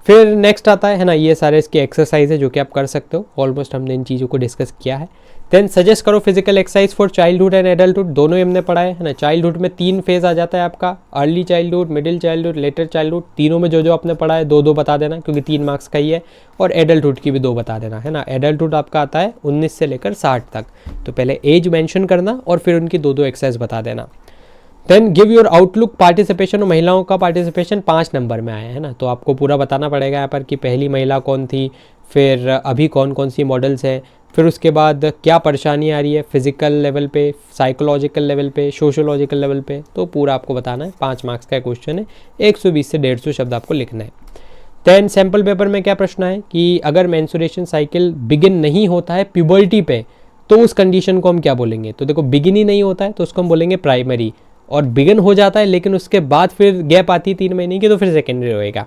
फिर नेक्स्ट आता है ना, ये सारे इसके एक्सरसाइज है जो कि आप कर सकते हो। ऑलमोस्ट हमने इन चीज़ों को डिस्कस किया है। देन सजेस्ट करो physical exercise for childhood and adulthood, दोनों ही हमने पढ़ा है ना। चाइल्डहुड में 3 फेज आ जाता है आपका, early childhood, middle childhood, letter childhood. तीनों में जो आपने पढ़ा है 2-2 बता देना क्योंकि 3 मार्क्स का ही है। और एडल्टहुड की भी 2 बता देना, है ना। एडल्टहुड आपका आता है 19 से लेकर 60 तक, तो पहले एज मेंशन करना और फिर उनकी 2-2 एक्सरसाइज बता देना। Then give your outlook participation, महिलाओं का पार्टिसिपेशन 5 नंबर में आया है ना। तो आपको पूरा बताना पड़ेगा यहाँ पर कि पहली महिला कौन थी, फिर अभी कौन कौन सी मॉडल्स हैं, फिर उसके बाद क्या परेशानी आ रही है फिजिकल लेवल पे, साइकोलॉजिकल लेवल पे, सोशोलॉजिकल लेवल पे। तो पूरा आपको बताना है। 5 मार्क्स का क्वेश्चन है, 120 से 150 शब्द आपको लिखना है। देन सैम्पल पेपर में क्या प्रश्न है कि अगर मेंस्ट्रुएशन साइकिल बिगिन नहीं होता है प्यूबर्टी पे तो उस कंडीशन को हम क्या बोलेंगे। तो देखो बिगिन ही नहीं होता है तो उसको हम बोलेंगे प्राइमरी, और बिगिन हो जाता है लेकिन उसके बाद फिर गैप आती है 3 महीने की तो फिर सेकेंडरी होएगा।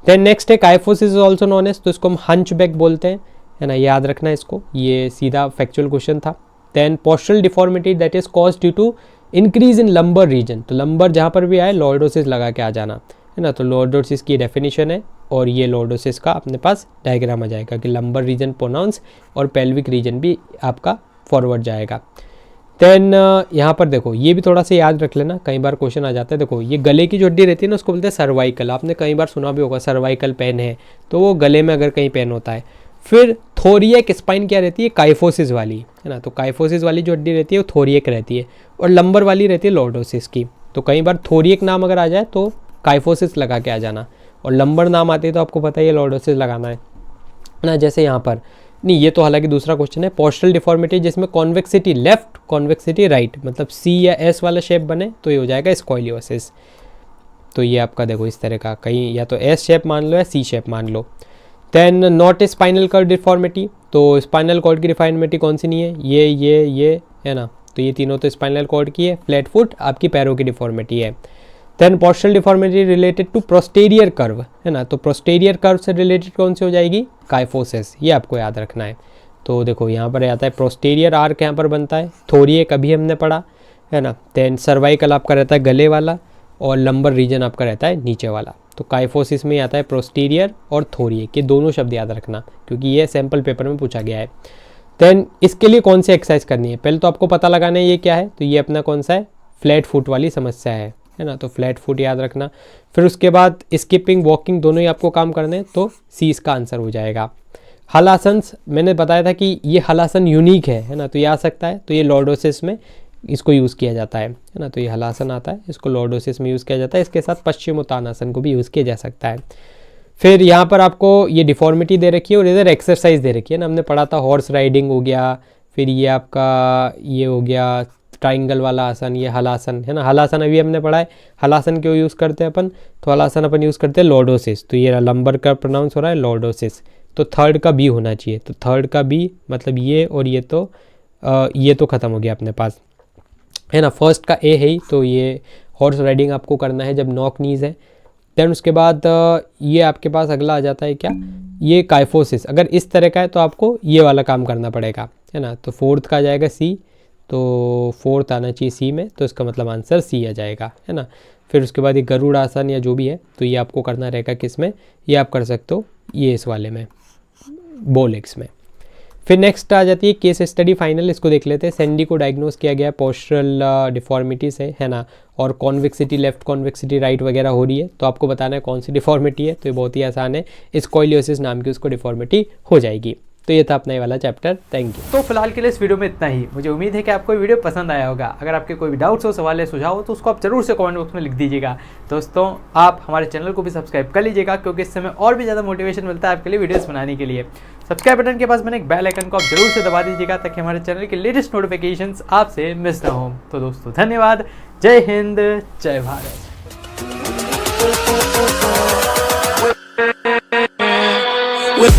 देन नेक्स्ट है kyphosis is also known as, तो इसको हम हंचबैक बोलते हैं, है ना। याद रखना इसको, ये सीधा फैक्चुअल क्वेश्चन था। Then postural deformity that is cause due to increase in lumbar region, तो लंबर जहाँ पर भी आए लॉर्डोसिस लगा के आ जाना, है ना। तो लॉर्डोसिस की डेफिनेशन है और ये लॉर्डोसिस का अपने पास डायग्राम आ जाएगा कि लंबर रीजन प्रोनाउंस और पेल्विक रीजन भी आपका फॉरवर्ड जाएगा। देन यहाँ पर देखो ये भी थोड़ा सा याद रख लेना, कई बार क्वेश्चन आ जाता है। देखो ये गले की जो हड्डी रहती है ना उसको बोलते हैं सर्वाइकल, आपने कई बार सुना भी होगा सर्वाइकल पेन है, तो वो गले में अगर कहीं पेन होता है। फिर थोरिएक स्पाइन क्या रहती है, काइफोसिस वाली, है ना। तो काइफोसिस वाली जो हड्डी रहती है वो थोरिएक रहती है, और लंबर वाली रहती है लॉर्डोसिस की। तो कई बार थोरिएक नाम अगर आ जाए तो काइफोसिस लगा के आ जाना, और लंबर नाम आती है तो आपको पता ही है लॉर्डोसिस लगाना है ना। जैसे यहाँ पर नहीं, ये तो हालांकि दूसरा क्वेश्चन है। पोस्टरल डिफॉर्मिटी जिसमें कॉन्वेक्सिटी लेफ्ट, कॉन्वेक्सिटी राइट, मतलब सी या एस वाला शेप बने तो ये हो जाएगा स्क्वालियोसिस। तो ये आपका देखो इस तरह का, कहीं या तो एस शेप मान लो या सी शेप मान लो। Then not spinal cord deformity, तो स्पाइनल कॉर्ड की डिफॉर्मिटी कौन सी नहीं है, ये है ना। तो ये तीनों तो स्पाइनल कॉर्ड की है। फ्लैट फुट आपकी पैरों की डिफॉर्मिटी है। Then postural deformity related to posterior curve, है ना। तो प्रोस्टेरियर कर्व से रिलेटेड कौन सी हो जाएगी, काइफोसिस, ये आपको याद रखना है। तो देखो यहाँ पर आता है प्रोस्टेरियर आर्क यहाँ पर बनता है, थोरिएक अभी हमने पढ़ा, है ना। देन सर्वाइकल आपका रहता है गले वाला, और लंबर रीजन आपका रहता है नीचे वाला। तो काइफोसिस में आता है प्रोस्टेरियर और थोरिएक, ये दोनों शब्द याद रखना क्योंकि ये सैम्पल पेपर में पूछा गया है। देन इसके लिए कौन सी एक्सरसाइज करनी है, पहले तो आपको पता लगाना है ये क्या है। तो ये अपना कौन सा है, फ्लैट फुट वाली समस्या है ना। तो फ्लैट फुट याद रखना। फिर उसके बाद स्किपिंग वॉकिंग दोनों ही आपको काम करने हैं, तो सी इसका आंसर हो जाएगा। हलासन मैंने बताया था कि ये हलासन यूनिक है ना, तो ये आ सकता है। तो ये लॉर्डोसिस में इसको यूज़ किया जाता है ना। तो ये हलासन आता है, इसको लॉर्डोसिस में यूज़ किया जाता है। इसके साथ पश्चिमोत्तानासन को भी यूज़ किया जा सकता है। फिर यहाँ पर आपको ये डिफॉर्मिटी दे रखी है और इधर एक्सरसाइज दे रखी है ना। हमने पढ़ा था हॉर्स राइडिंग हो गया, फिर ये आपका ये हो गया ट्राइंगल वाला आसन, ये हलासन है ना। हलासन अभी हमने पढ़ा है, हलासन क्यों यूज़ करते हैं अपन, तो हलासन अपन यूज़ करते हैं लॉर्डोसिस, तो ये लंबर का प्रोनाउंस हो रहा है लॉर्डोसिस, तो थर्ड का बी होना चाहिए, तो थर्ड का बी मतलब ये, और ये तो ख़त्म हो गया अपने पास है ना। फर्स्ट का ए है ही, तो ये हॉर्स राइडिंग आपको करना है जब नॉक नीज़ है। देन उसके बाद ये आपके पास अगला आ जाता है क्या, ये काइफोसिस। अगर इस तरह का है तो आपको ये वाला काम करना पड़ेगा है ना। तो फोर्थ का आ जाएगा सी, तो फोर्थ आना चाहिए सी में, तो इसका मतलब आंसर सी आ जाएगा है ना। फिर उसके बाद ये गरुड़ आसन या जो भी है, तो ये आपको करना रहेगा किस में, ये आप कर सकते हो ये इस वाले में, बोलेक्स में। फिर नेक्स्ट आ जाती है केस स्टडी फाइनल, इसको देख लेते हैं। सैंडी को डायग्नोस किया गया है पोस्चरल डिफॉर्मिटी से है ना, और कॉन्वेक्सिटी लेफ्ट, कॉन्वेक्सिटी राइट वगैरह हो रही है, तो आपको बताना है कौन सी डिफॉर्मिटी है, तो ये बहुत ही आसान है, स्कोलियोसिस नाम की उसको डिफॉर्मिटी हो जाएगी। तो ये था अपना ये वाला चैप्टर। Thank you. तो फिलहाल के लिए इस वीडियो में इतना ही। मुझे उम्मीद है कि आपको वीडियो पसंद आया होगा। अगर आपके कोई भी डाउट्स हो, सवाल है, सुझाव हो, तो उसको आप जरूर से कमेंट बॉक्स में लिख दीजिएगा। दोस्तों आप हमारे चैनल को भी सब्सक्राइब कर लीजिएगा, क्योंकि इससे हमें और भी ज़्यादा मोटिवेशन मिलता है आपके लिए वीडियोस बनाने के लिए। सब्सक्राइब बटन के पास मैंने एक बेल आइकन को आप जरूर से दबा दीजिएगा, ताकि हमारे चैनल के लेटेस्ट नोटिफिकेशंस आपसे मिस ना हो। तो दोस्तों धन्यवाद, जय हिंद, जय भारत। With